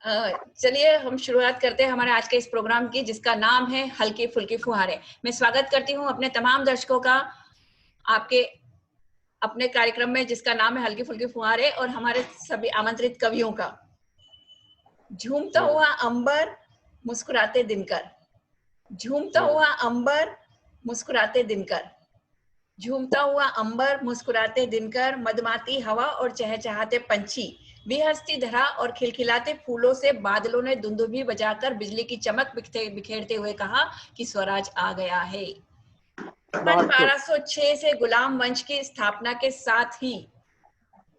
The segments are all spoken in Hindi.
चलिए हम शुरुआत करते हैं हमारे आज के इस प्रोग्राम की, जिसका नाम है हल्की फुल्की फुहारे। मैं स्वागत करती हूँ अपने तमाम दर्शकों का आपके अपने कार्यक्रम में, जिसका नाम है हल्की फुल्की फुहारे, और हमारे सभी आमंत्रित कवियों का। झूमता हुआ अंबर, मुस्कुराते दिनकर, झूमता हुआ अंबर, मुस्कुराते दिनकर, झूमता हुआ अंबर, मुस्कुराते दिनकर, मदमाती हवा और चहचहाते पंछी, बेहस्ती धरा और खिलखिलाते फूलों से बादलों ने दुंदुभी बजाकर बिजली की चमक बिखेरते हुए कहा कि स्वराज आ गया है। सन 1206 से गुलाम वंश की स्थापना के साथ ही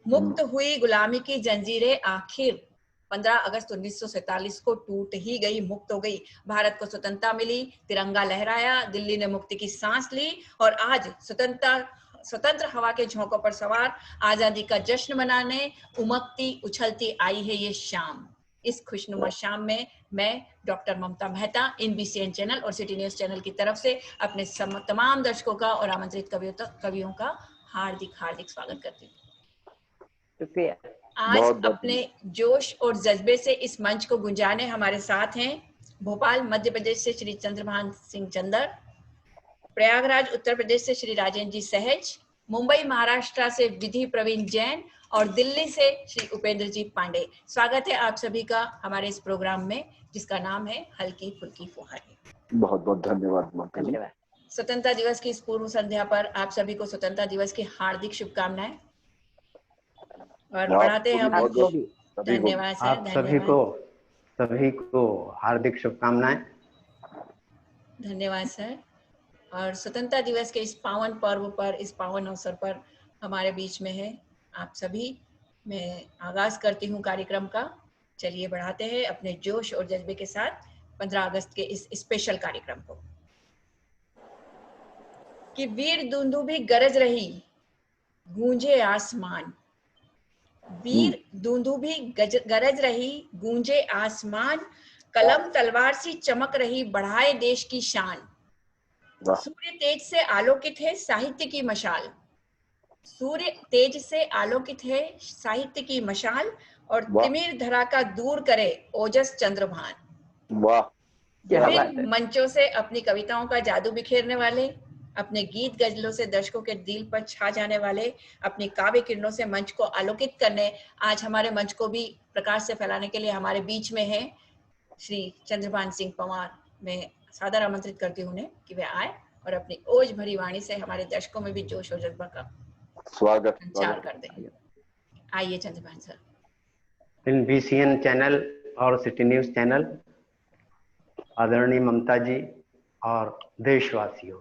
मुक्त हुई गुलामी की जंजीरें आखिर 15 अगस्त 1947 को टूट ही गई, मुक्त हो गई। भारत को स्वतंत्रता मिली, तिरंगा लहराया, दिल्ली ने मुक्ति की सांस ली, और आज स्वतंत्र हवा के झोंकों पर सवार आजादी का जश्न मनाने उमकती उछलती आई है ये शाम। इस खुशनुमा शाम में मैं डॉक्टर ममता मेहता NBCN चैनल और सिटी न्यूज चैनल की तरफ से अपने तमाम दर्शकों का और आमंत्रित कवियों का हार्दिक स्वागत करती हूँ। आज अपने जोश और जज्बे से इस मंच को गुंजाने हमारे साथ हैं भोपाल मध्य प्रदेश से श्री चंद्रभान सिंह चंदर, प्रयागराज उत्तर प्रदेश से श्री राजेंद्र जी सहज, मुंबई महाराष्ट्र से विधि प्रवीण जैन और दिल्ली से श्री उपेंद्र जी पांडे। स्वागत है आप सभी का हमारे इस प्रोग्राम में, जिसका नाम है हल्की फुल्की फुहारे। बहुत बहुत धन्यवाद। स्वतंत्रता दिवस की इस पूर्व संध्या पर आप सभी को स्वतंत्रता दिवस की हार्दिक शुभकामनाएं और बढ़ाते हैं हम। धन्यवाद सर। आप सभी को हार्दिक शुभकामनाएं। धन्यवाद सर। और स्वतंत्रता दिवस के इस पावन पर्व पर, इस पावन अवसर पर हमारे बीच में है आप सभी। मैं आगाज करती हूँ कार्यक्रम का। चलिए बढ़ाते हैं अपने जोश और जज्बे के साथ 15 अगस्त के इस स्पेशल कार्यक्रम को। कि वीर दुंदुभी गरज रही, गूंजे आसमान, वीर दुंदुभी गरज रही, गूंजे आसमान, कलम तलवार सी चमक रही, बढ़ाए देश की शान। सूर्य तेज से आलोकित है साहित्य की मशाल, सूर्य तेज से आलोकित है साहित्य की मशाल, और तिमिर धरा का दूर करे ओजस चंद्रभान। विभिन्न मंचों से अपनी कविताओं का जादू बिखेरने वाले, अपने गीत गजलों से दर्शकों के दिल पर छा जाने वाले, अपनी काव्य किरणों से मंच को आलोकित करने, आज हमारे मंच को भी प्रकाश से फैलाने के लिए हमारे बीच में है श्री चंद्रभान सिंह पंवार। मैं सादर आमंत्रित करती हूँ उन्हें कि वे आए और अपनी ओज भरी वाणी से हमारे दर्शकों में भी जोश और जज्बा का स्वागत कर दें। आइए चंद्रभान सर। NBCN चैनल और सिटी न्यूज चैनल, आदरणीय ममता जी और देशवासियों,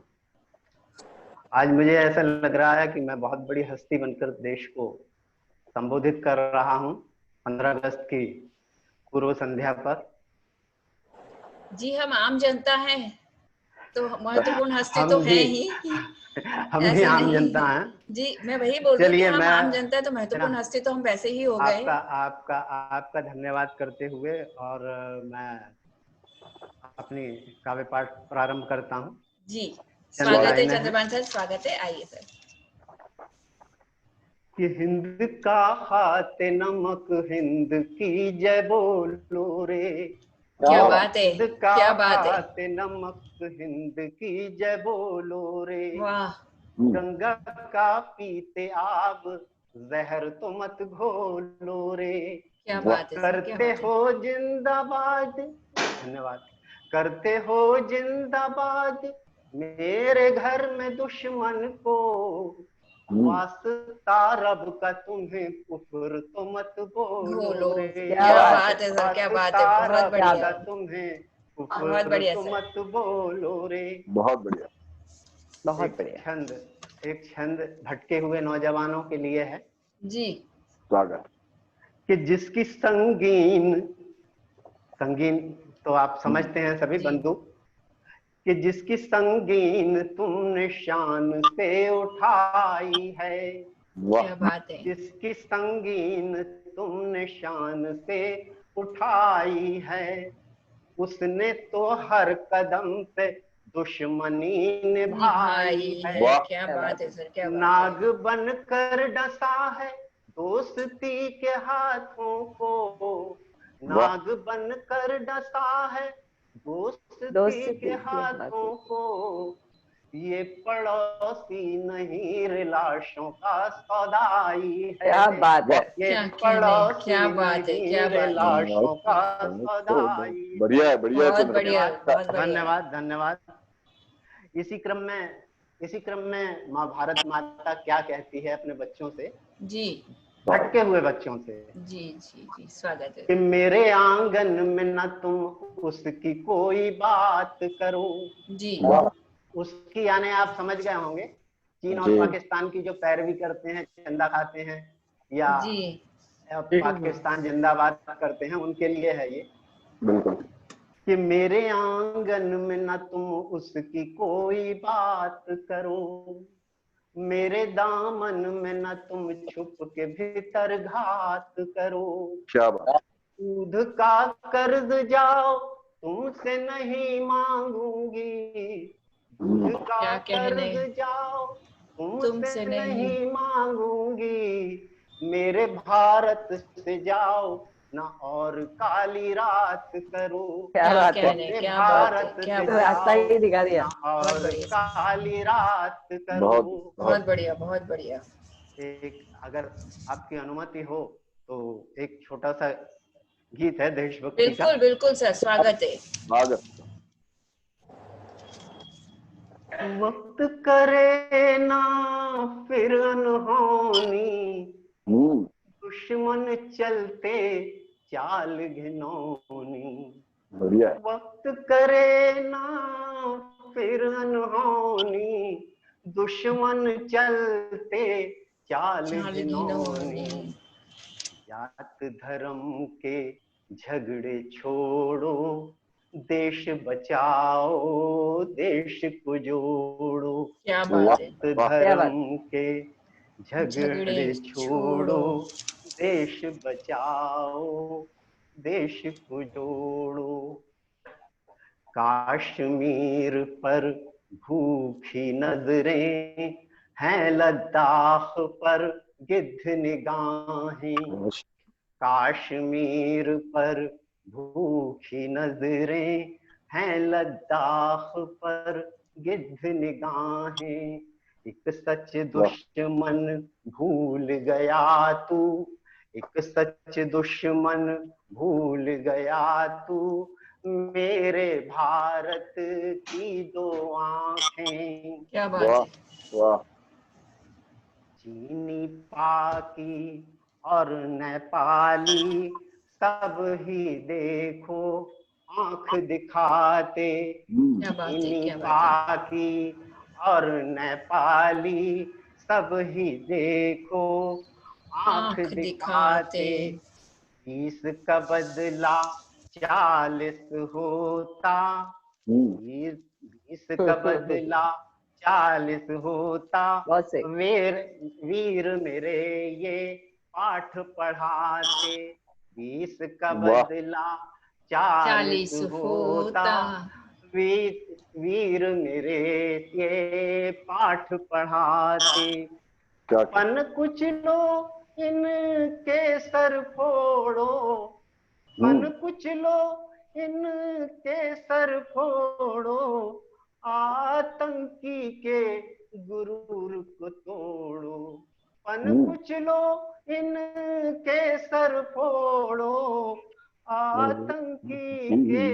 आज मुझे ऐसा लग रहा है कि मैं बहुत बड़ी हस्ती बनकर देश को संबोधित कर रहा हूं 15 अगस्त की पूर्व संध्या पर। जी हम आम जनता हैं तो महत्वपूर्ण हस्ती तो है ही। हम भी आम जनता हैं जी, मैं वही बोल रही हूँ कि हम आम जनता है तो महत्वपूर्ण हस्ती तो हम वैसे ही हो गए। आपका धन्यवाद करते हुए और मैं अपनी काव्य पाठ प्रारंभ करता हूँ। जी स्वागत है चंद्रभान सर, स्वागत है। आइए सर। कि हिंद का खाते नमक हिंद की जय बोलो रे, क्या बात है, क्या बात है। खाते नमक हिंद की जय बोलो रे, वाह। गंगा का पीते आब जहर तो मत घोलो रे, क्या बात है, करते हो जिंदाबाद, धन्यवाद, करते हो जिंदाबाद मेरे घर में दुश्मन को, वास्ता रब का तुम्हें कुफर तो मत बोलो रे। क्या बात है सर, क्या बात है, बहुत बढ़िया। तुम्हें कुफर तो मत बोलो रे। बहुत बढ़िया, बहुत बढ़िया। एक छंद भटके हुए नौजवानों के लिए है जी। स्वागत। कि जिसकी संगीन तो आप समझते हैं सभी, बंदूक, कि जिसकी संगीन तुमने शान से उठाई है, क्या बात है, जिसकी संगीन तुमने शान से उठाई है, उसने तो हर कदम पे दुश्मनी निभाई है। क्या बात है सर, क्या बात है। नाग बनकर डसा है दोस्ती के हाथों को, नाग बन कर डसा है दोस्ती के हाथों को, ये पड़ोसी नहीं लाशों का सौदाई है। क्या बात है, ये क्या कहने, पड़ोसी क्या बात है, क्या नहीं बात है। लाशों का सौदाई है। बढ़िया है, बढ़िया है। बहुत चंद्र। बढ़िया, बहुत बढ़िया। धन्यवाद धन्यवाद। इसी क्रम में माँ भारत माता क्या कहती है अपने बच्चों से, जी भटके हुए बच्चों से, जी जी जी, स्वागत है। कि मेरे आंगन में न तुम उसकी कोई बात करो। जी उसकी यानी आप समझ गए होंगे, चीन और जी। पाकिस्तान की जो पैरवी करते हैं, चंदा खाते हैं या जी पाकिस्तान जिंदाबाद करते हैं, उनके लिए है ये। बिल्कुल। कि मेरे आंगन में न तुम उसकी कोई बात करो, मेरे दामन में न तुम छुप के भीतर घात करो। क्या बात। दूध का कर्ज जाओ तुमसे नहीं मांगूंगी, दूध का क्या कहने, कर्ज जाओ तुमसे तुमसे नहीं। नहीं मांगूंगी, मेरे भारत से जाओ ना और काली रात करो। क्या क्या बात है, कहने, मेरे क्या बात है, भारत क्या से बात है। रास्ता जाओ ही दिखा दिया। ना बहुत और बढ़िया, काली रात करो। बहुत बहुत बहुत बढ़िया, बहुत बढ़िया। एक अगर आपकी अनुमति हो तो एक छोटा सा गीत है देशभक्ति का। बिल्कुल बिल्कुल सर, स्वागत है। स्वागत। वक्त करे ना फिर अनहोनी, दुश्मन चलते चाल घिनौनी। बढ़िया है। वक्त करे ना फिर अनहोनी, दुश्मन चलते चाल चाल घिनौनी। घिनौनी। जात धर्म के झगड़े छोड़ो, देश बचाओ देश को जोड़ो। क्या बात है। जात वाह। क्या बात। धर्म के झगड़े छोड़ो, देश बचाओ देश को जोड़ो। काश्मीर पर भूखी नजरें हैं, लद्दाख पर गिद्ध निगाहें। काश्मीर पर भूखी नजरें हैं, लद्दाख पर गिद्ध निगाहें। एक सच दुश्मन भूल गया तू, एक सच दुश्मन भूल गया तू, मेरे भारत की दो आंखें। क्या बात वाह है। वाह। चीनी पाकी और नेपाली सब ही देखो आंख दिखाते। क्या बात है, चीनी क्या बात है। पाकी और नेपाली सब ही देखो आंख आंख दिखाते। दिखाते। 20 का बदला 40 होता, 20 का बदला 40 होता। बहुत सही। वीर मेरे ये पाठ पढ़ाते। 20 का वाह। बदला 40 40 होता, होता। वीर मेरे ये पाठ पढ़ाते। क्या पन कुछ लो इनके सर फोड़ो, पन कुछ लो इनके सर फोड़ो, आतंकी के गुरूर को तोड़ो। पन कुछ लो इनके सर फोड़ो, आतंकी के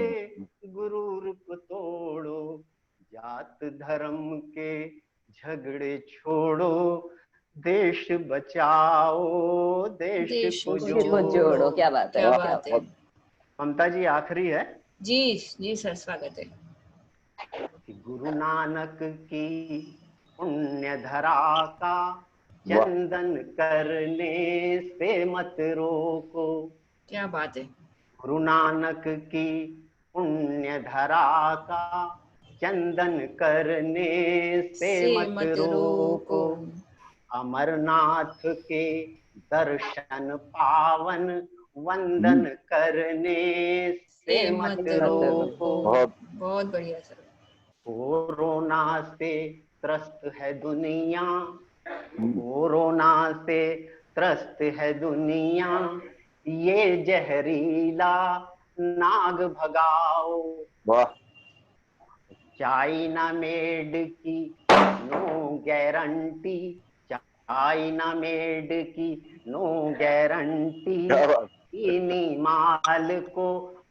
गुरूर को तोड़ो। जात धर्म के झगड़े छोड़ो, देश बचाओ देश को जोड़ो। क्या बात है, क्या क्या बात है। ममता जी आखिरी है जी जी सर, स्वागत है। कि गुरु नानक की पुण्य धरा का चंदन करने से मत रोको। क्या बात है। गुरु नानक की पुण्य धरा का चंदन करने से मत रोको। अमरनाथ के दर्शन पावन वंदन करने से मत रोको। बहुत बढ़िया सर। कोरोना से त्रस्त है दुनिया, कोरोना से त्रस्त है दुनिया, ये जहरीला नाग भगाओ। वाह। चाइना मेड की नो गारंटी, चाइना मेड की नो गारंटी, क्या बात, चीनी माल को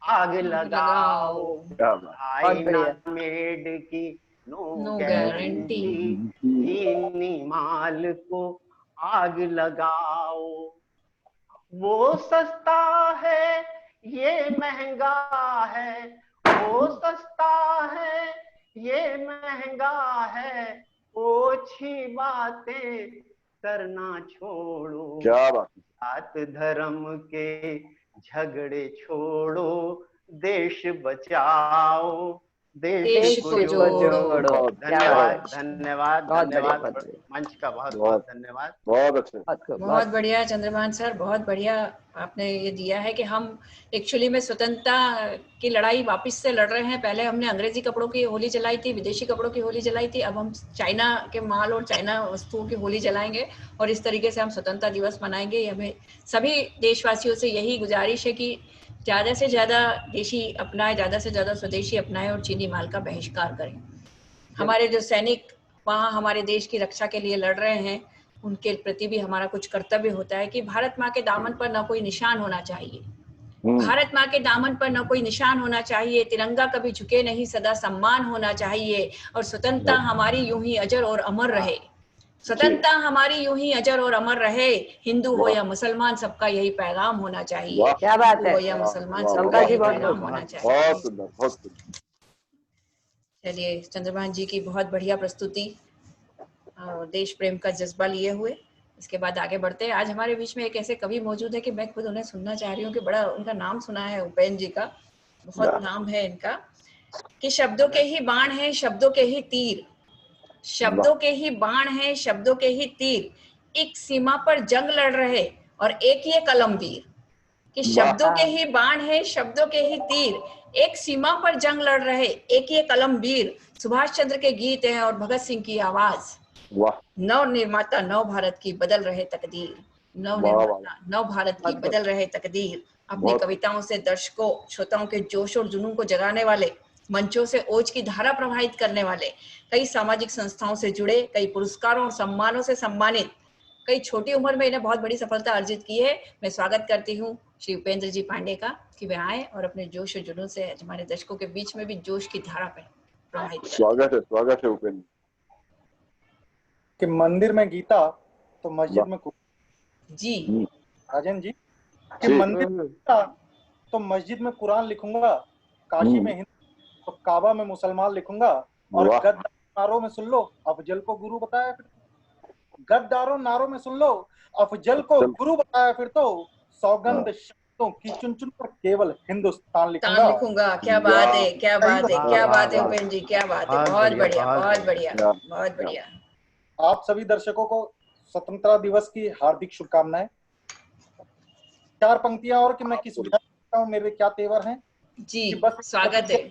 आग लगाओ। क्या बात। चाइना मेड की नो नो गारंटी, चीनी माल को आग लगाओ। वो सस्ता है ये महंगा है, वो सस्ता है ये महंगा है, ओछी बातें करना छोड़ो। क्या बात। जात धर्म के झगड़े छोड़ो, देश बचाओ, देश को जोड़ो। धन्यवाद धन्यवाद धन्यवाद, मंच का बहुत बहुत धन्यवाद। बहुत अच्छे। बहुत बढ़िया चंद्रभान सर, बहुत बढ़िया आपने ये दिया है कि हम एक्चुअली में स्वतंत्रता की लड़ाई वापस से लड़ रहे हैं। पहले हमने अंग्रेजी कपड़ों की होली जलाई थी, विदेशी कपड़ों की होली जलाई थी, अब हम चाइना के माल और चाइना वस्तुओं की होली जलाएंगे और इस तरीके से हम स्वतंत्रता दिवस मनाएंगे। हमें सभी देशवासियों से यही गुजारिश है कि ज़्यादा से ज़्यादा देशी अपनाएं, ज़्यादा से ज़्यादा स्वदेशी अपनाएं और चीनी माल का बहिष्कार करें। हमारे जो सैनिक वहाँ हमारे देश की रक्षा के लिए लड़ रहे हैं, उनके प्रति भी हमारा कुछ कर्तव्य होता है कि भारत माँ के दामन पर न कोई निशान होना चाहिए, भारत माँ के दामन पर न कोई निशान होना चाहिए, तिरंगा कभी झुके नहीं, सदा सम्मान होना चाहिए और स्वतंत्रता हमारी यूं ही अजर और अमर रहे। स्वतंत्रता हमारी यूं ही अजर और अमर रहे। हिंदू हो या मुसलमान, सबका यही पैगाम होना चाहिए। क्या बात है, हो या मुसलमान, सबका यही पैगाम होना चाहिए। बहुत सुंदर, बहुत सुंदर। चलिए, चंद्रभान जी की बहुत बढ़िया प्रस्तुति और देश प्रेम का जज्बा लिए हुए इसके बाद आगे बढ़ते हैं। आज हमारे बीच में एक ऐसे कवि मौजूद है कि मैं खुद उन्हें सुनना चाह रही हूँ कि बड़ा उनका नाम सुना है, उपेंद्र जी का बहुत नाम है इनका, कि शब्दों के ही बाण हैं, शब्दों के ही तीर, शब्दों के ही बाण हैं, शब्दों के ही तीर, एक सीमा पर जंग लड़ रहे और एक ये कलमवीर। कि शब्दों के ही बाण हैं, शब्दों के ही तीर, एक सीमा पर जंग लड़ रहे एक ये कलमवीर। सुभाष चंद्र के गीत हैं और भगत सिंह की आवाज। नव निर्माता नव भारत की बदल रहे तकदीर, नव निर्माता नव भारत की बदल रहे तकदीर। अपनी कविताओं से दर्शकों श्रोताओं के जोश और जुनून को जगाने वाले, मंचों से ओज की धारा प्रवाहित करने वाले, कई सामाजिक संस्थाओं से जुड़े, कई पुरस्कारों और सम्मानों से सम्मानित, कई छोटी उम्र में इन्हें बहुत बड़ी सफलता अर्जित की है। मैं स्वागत करती हूँ श्री उपेंद्र जी पांडे का कि वे आए और अपने जोश और जुनून से हमारे दर्शकों के बीच में भी जोश की धारा पर प्रवाहित करें। स्वागत है उपेंद्र कि मंदिर में गीता तो मस्जिद में जी राजन जी, कि मंदिर में गीता तो मस्जिद में कुरान लिखूंगा, काशी में हिंदू तो काबा में मुसलमान लिखूंगा। और गद्दारों में सुन लो अफजल को गुरु बताया, फिर गद्दारों नारों में सुन लो अफजल को गुरु बताया, फिर तो सौगंध शब्दों की चुन चुन पर केवल हिंदुस्तान लिखूंगा। क्या बात है, क्या बात है, क्या बात है उपेंद्र जी, क्या बात है, बहुत बढ़िया, बहुत बढ़िया, बहुत बढ़िया। आप सभी दर्शकों को स्वतंत्रता दिवस की हार्दिक शुभकामनाएं। चार पंक्तियां और कि मैं किस विधान हूँ, मेरे क्या तेवर हैं जी, बस स्वागत है।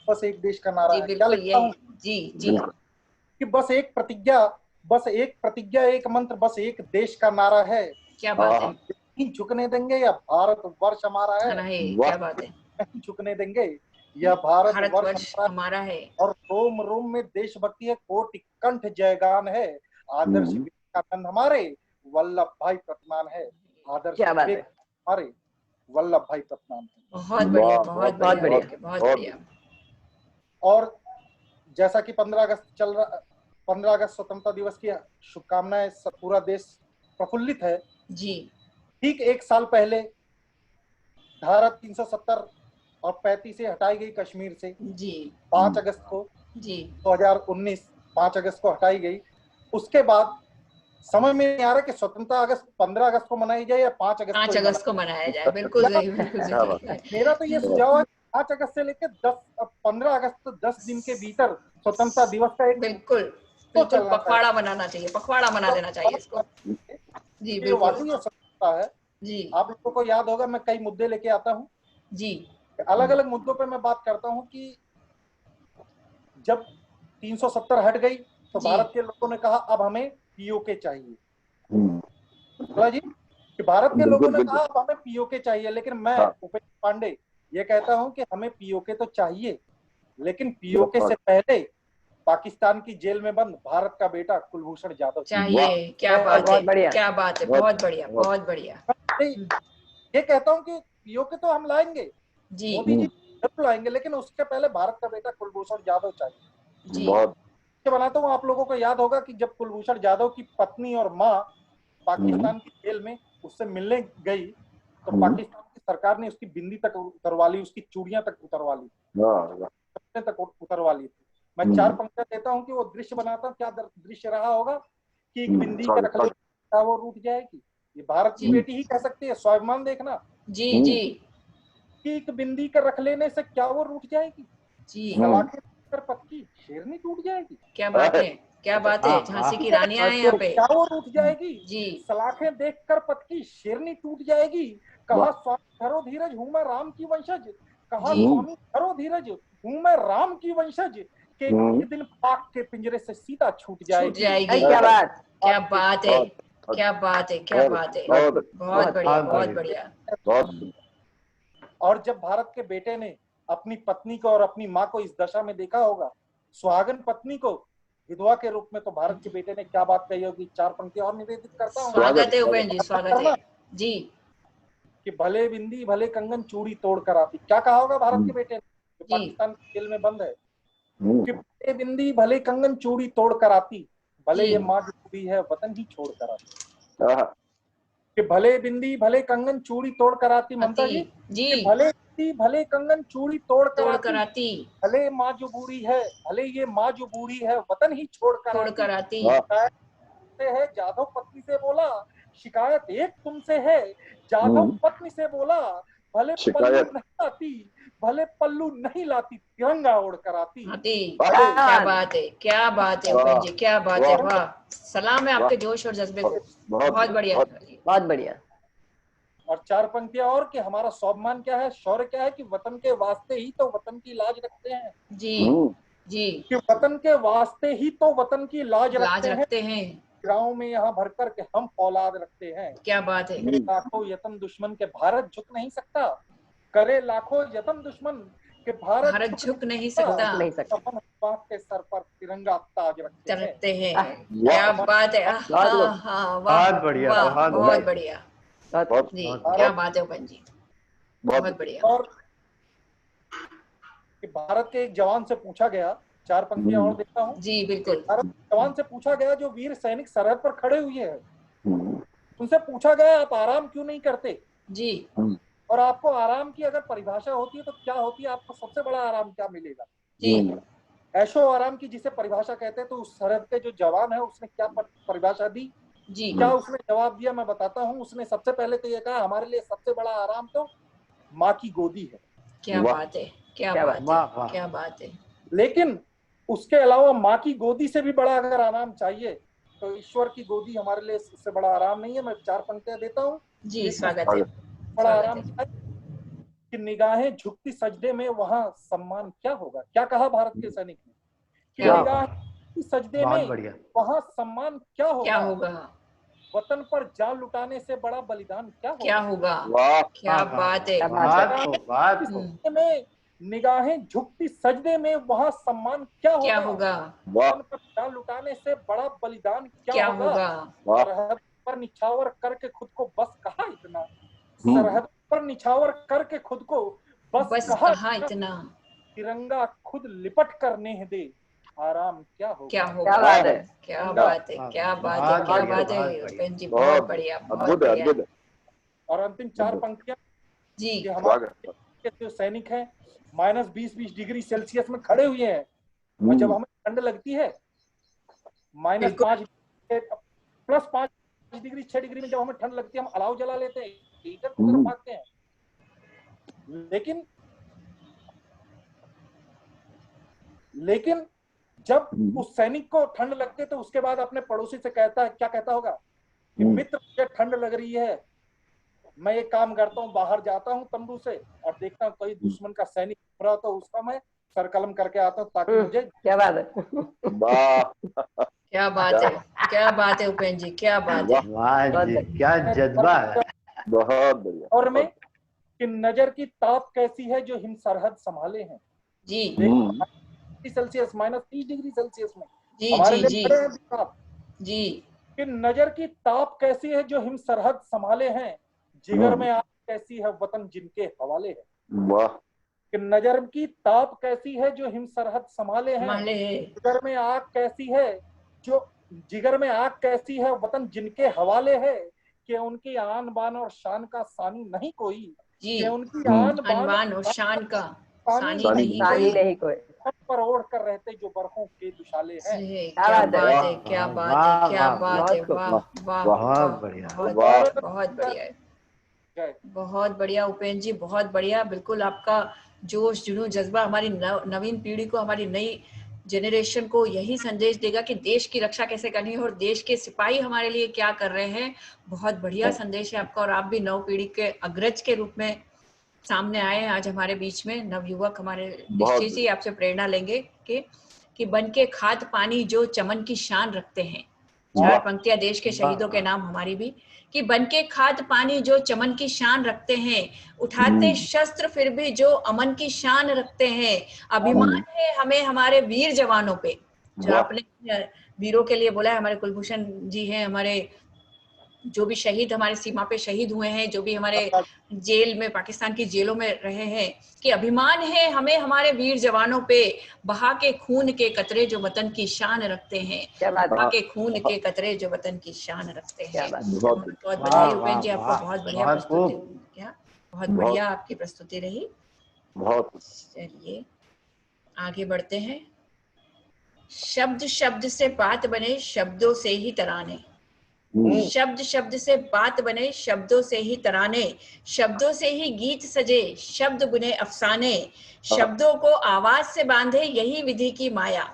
बस एक देश का नारा जी, है, क्या लिखता हूँ जी जी, कि बस एक प्रतिज्ञा एक मंत्र, बस एक देश का नारा है। क्या बात है, नहीं झुकने देंगे या भारत वर्ष हमारा है, क्या बात है, नहीं झुकने देंगे या भारत वर्ष हमारा है। और रोम रोम में देशभक्ति है, कोटि कंठ जयगान है। आदर्श विवेकानंद हमारे वल्लभ भाई प्रतिमान है, आदर्श हमारे वल्लभ भाई प्रतिमान है। बहुत बढ़िया, बहुत बढ़िया, बहुत बढ़िया। और जैसा कि 15 अगस्त चल रहा, 15 अगस्त स्वतंत्रता दिवस की शुभकामनाएं, पूरा देश प्रफुल्लित है जी। ठीक एक साल पहले धारा 370 और 35 से हटाई गई कश्मीर से जी 5 अगस्त को जी 2019 5 अगस्त को हटाई गई। उसके बाद समझ में नहीं आ रहा कि स्वतंत्रता अगस्त 15 अगस्त को मनाई जाए या 5 अगस्त को मनाया जाए। बिल्कुल सही, बिल्कुल सही। मेरा तो ये सुझाव है 5 अगस्त से लेकर 15 अगस्त 10 दिन के भीतर स्वतंत्रता दिवस का एक बिल्कुल पखवाड़ा बनाना चाहिए, पखवाड़ा बना देना चाहिए इसको। जी बिल्कुल, ये स्वतंत्रता है जी। आप लोगों को याद होगा मैं कई मुद्दे लेके आता हूँ जी, अलग अलग मुद्दों पे मैं बात करता हूँ कि जब 370 हट गई तो भारत के लोगों ने कहा अब हमें पीओके चाहिए। बोला जी कि भारत के लोगों ने बिल्कुल, कहा अब हमें पीओके चाहिए, लेकिन मैं हाँ। उपेंद्र पांडे ये कहता हूं कि हमें पीओके तो चाहिए, लेकिन पीओके हाँ। से पहले पाकिस्तान की जेल में बंद भारत का बेटा कुलभूषण जाधव चाहिए। क्या बात है, बहुत बढ़िया। क्या बात है, बहुत बढ़िया, बहुत बढ़िया। ये कहता हूं कि पीओके तो हम लाएंगे, जी मोदी जी जरूर लाएंगे, लेकिन उसके पहले भारत का बेटा कुलभूषण जाधव चाहिए। जी बहुत बनाता हूँ, आप लोगों को याद होगा कि जब कुलभूषण जाधव की पत्नी और माँ पाकिस्तान की जेल में उससे मिलने गई, तो पाकिस्तान की सरकार ने उसकी बिंदी तक उतरवा ली, उसकी चूड़ियां तक उतरवा ली, तक उतरवा ली थी। मैं 4 पंक्तियां देता हूँ कि वो दृश्य बनाता हूँ, क्या दृश्य रहा होगा कि एक बिंदी के रख लो, क्या वो रूठ जाएगी? ये भारत की बेटी ही कह सकती है, स्वाभिमान देखना। जी जी कि एक बिंदी का रख लेने से क्या वो रूठ जाएगी? जी सलाखें कर पक्की शेरनी टूट जाएगी। क्या बात है, क्या बात है। झांसी की रानियां हैं यहाँ पे। क्या वो टूट जाएगी? जी सलाखें देखकर पतकी शेरनी टूट जाएगी। कहा स्वामी धरो धीरज हूं मैं राम की वंशज, कहा स्वामी धरो धीरज हूं मैं राम की वंशज, के एक दिन पाक के पिंजरे से सीता छूट जाएगी। क्या बात, क्या बात है, क्या बात है, क्या बात है। बहुत बढ़िया, बहुत बढ़िया। और जब भारत के बेटे ने अपनी पत्नी को और अपनी माँ को इस दशा में देखा होगा, सुहागन पत्नी को विधवा के रूप में, तो भारत के बेटे ने क्या बात कही होगी? 4 पंक्तियां और निवेदित करता हूँ। स्वागत है उपेंद्र जी, स्वागत है जी। कि भले बिंदी भले कंगन चूड़ी तोड़ कर आती, क्या कहा होगा भारत के बेटे ने जो पाकिस्तान की जेल में बंद है? कि भले बिंदी भले कंगन चूड़ी तोड़ कर आती, भले ये माँ जो भी है वतन ही छोड़ कर आती। कि भले बिंदी भले कंगन चूड़ी तोड़ कर आती, ममता जी, कि भले बिंदी भले कंगन चूड़ी तोड़ कर आती, भले माँ जो बूढ़ी है, भले ये माँ जो बूढ़ी है वतन ही छोड़ कर आती। है जाधव पत्नी से बोला, शिकायत एक तुमसे है, जाधव पत्नी से बोला, भले पल्लू नहीं लाती, भले पल्लू नहीं लाती, तिरंगा ओढ़ कर आती। क्या बात है, क्या बात है उपेंद्र जी, क्या बात है। वाह, सलाम है आपके जोश और जज्बे को। बहुत बढ़िया, बहुत बढ़िया। और 4 पंक्तियां और कि हमारा स्वाभिमान क्या है, शौर्य क्या है, कि वतन के वास्ते ही तो वतन की लाज रखते हैं। जी जी, कि वतन के वास्ते ही तो वतन की लाज रखते हैं। गाँव में यहाँ भर कर के हम औलाद रखते हैं। क्या बात है। लाखों यतन दुश्मन के भारत झुक नहीं सकता, करे लाखों यतन दुश्मन के भारत झुक नहीं सकता, अपन के सर पर तिरंगा ताज रखते हैं। क्या बात है। बहुत बढ़िया, बहुत बढ़िया जी, क्या बात है उपेंद्र जी, बहुत बढ़िया। और भारत के एक जवान से पूछा गया, 4 पंक्तियां और देता हूँ जी बिल्कुल। भारत के जवान से पूछा गया जो वीर सैनिक सरहद पर खड़े हुए हैं, उनसे पूछा गया आप आराम क्यों नहीं करते जी, और आपको आराम की अगर परिभाषा होती है तो क्या होती है? आपको सबसे बड़ा आराम क्या मिलेगा जी? ऐशो आराम की जिसे परिभाषा कहते हैं, तो उस सरहद के जो जवान है उसने क्या परिभाषा दी जी? क्या उसने जवाब दिया? मैं बताता हूँ। उसने सबसे पहले तो ये कहा हमारे लिए सबसे बड़ा आराम तो माँ की गोदी है। क्या बात है, क्या बात है, क्या बात है। लेकिन उसके अलावा माँ की गोदी से भी बड़ा अगर आराम चाहिए तो ईश्वर की गोदी हमारे लिए इससे बड़ा आराम नहीं है। मैं 4 पंक्तियां देता हूँ जी, स्वागत है। बड़ा आराम कि निगाहें झुकती सजदे में वहां सम्मान क्या होगा? क्या कहा भारत के सैनिक ने? कि निगाहें सजदे में वहां सम्मान क्या होगा? वतन पर जान लुटाने से बड़ा बलिदान क्या होगा? क्या बात है। में निगाहें झुकती सजदे में वहां सम्मान क्या होगा? वतन पर जान लुटाने से बड़ा बलिदान क्या होगा? सरहद पर निछावर करके खुद को बस कहा इतना, सरहद पर निछावर करके खुद को बस कहा इतना, तिरंगा खुद लिपट कर नेह दे, आराम क्या होगा? क्या बात है, क्या बात है, क्या बात है, क्या बात है उपेंद्र जी, बहुत बढ़िया, बहुत बढ़िया। और अंतिम 4 पंक्तियां जी। हमारे जो सैनिक हैं -20 डिग्री सेल्सियस में खड़े हुए हैं और जब हमें ठंड लगती है -5 +5 डिग्री 6 डिग्री में जब हमें ठंड लगती है, हम अलाव जला लेते हैं, हीटर की तरफ भागते हैं। लेकिन जब उस सैनिक को ठंड लगती है तो उसके बाद अपने पड़ोसी से कहता है, क्या कहता होगा कि मित्र मुझे ठंड लग रही है, मैं ये काम करता हूँ, बाहर जाता हूँ तंबू से और देखता हूँ कोई दुश्मन का सैनिक रहा तो उसका मैं सरकलम करके आता हूँ ताकि मुझे। क्या बात है। क्या बात है, क्या बात है उपेंद्र जी, क्या बात है। वाह जी, क्या जज्बा है। बहुत बढ़िया। और में कि नजर की ताप कैसी है जो हिम सरहद संभाले हैं जी सेल्सियस -30 डिग्री सेल्सियस में जी हमारे जी लिए जी खड़े हैं साहब। जी। कि नजर की ताप कैसी है जो हिम सरहद संभाले हैं, जिगर में आग कैसी है वतन जिनके हवाले है। वाह। कि नजर की ताप कैसी है जो हिम सरहद संभाले हैं, माले जिगर में आग कैसी है जिगर में आग कैसी है वतन जिनके हवाले है। कि उनकी आन बान और शान का सानी नहीं कोई, जी। कि उनकी आन अनवान और शान का सानी सानी नहीं पानी कोई। नहीं कोई। सर पर ओढ़ कर रहते जो बरखों के दुशाले हैं। क्या बात है। बात है, क्या बात है, वाह, क्या वाह, बात है, बहुत खूब। वाह वाह बहुत वाह, बढ़िया। बहुत वाह। बढ़िया, बहुत बढ़िया है, जय। बहुत बढ़िया उपेंद्र जी, बहुत बढ़िया। बिल्कुल आपका जोश जुनून जज्बा हमारी नवीन पीढ़ी को, हमारी नई जनरेशन को यही संदेश देगा कि देश की रक्षा कैसे करनी है और देश के सिपाही हमारे लिए क्या कर रहे हैं। बहुत बढ़िया संदेश है आपका। और आप भी नव पीढ़ी के अग्रज के रूप में सामने आए हैं आज हमारे बीच में। नवयुवक हमारे निश्चित ही आपसे प्रेरणा लेंगे कि बन के खाद पानी जो चमन की शान रखते हैं। 4 पंक्तियां देश के शहीदों के नाम हमारी भी, कि बन के खाद पानी जो चमन की शान रखते हैं, उठाते शस्त्र फिर भी जो अमन की शान रखते हैं। अभिमान है हमें हमारे वीर जवानों पे। जो आपने वीरों के लिए बोला है, हमारे कुलभूषण जी हैं, हमारे जो भी शहीद हमारे सीमा पे शहीद हुए हैं, जो भी हमारे जेल में, पाकिस्तान की जेलों में रहे हैं, कि अभिमान है हमें हमारे वीर जवानों पे, बहा के खून के कतरे जो वतन की शान रखते हैं। बहा के खून के कतरे जो वतन की शान रखते हैं। बहुत बधाई उपेंद्र जी, आपको बहुत बढ़िया प्रस्तुति, क्या बहुत बढ़िया आपकी प्रस्तुति रही। बहुत। चलिए आगे बढ़ते हैं। शब्द शब्द से बात बने, शब्दों से ही तराने। शब्द शब्द से बात बने, शब्दों से ही तराने। शब्दों से ही गीत सजे, शब्द बुने अफसाने। शब्दों को आवाज से बांधे यही विधि की माया।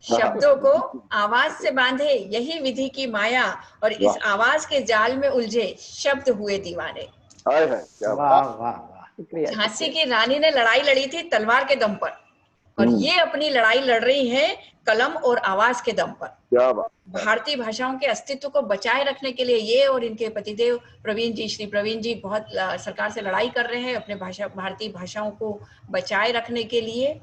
शब्दों को आवाज से बांधे यही विधि की माया, और इस आवाज के जाल में उलझे शब्द हुए दीवाने। झांसी की रानी ने लड़ाई लड़ी थी तलवार के दम पर, और ये अपनी लड़ाई लड़ रही हैं कलम और आवाज के दम पर। क्या बात। भारतीय भाषाओं के अस्तित्व को बचाए रखने के लिए ये और इनके पतिदेव श्री प्रवीण जी बहुत सरकार से लड़ाई कर रहे हैं अपने भारतीय भाषाओं को बचाए रखने के लिए।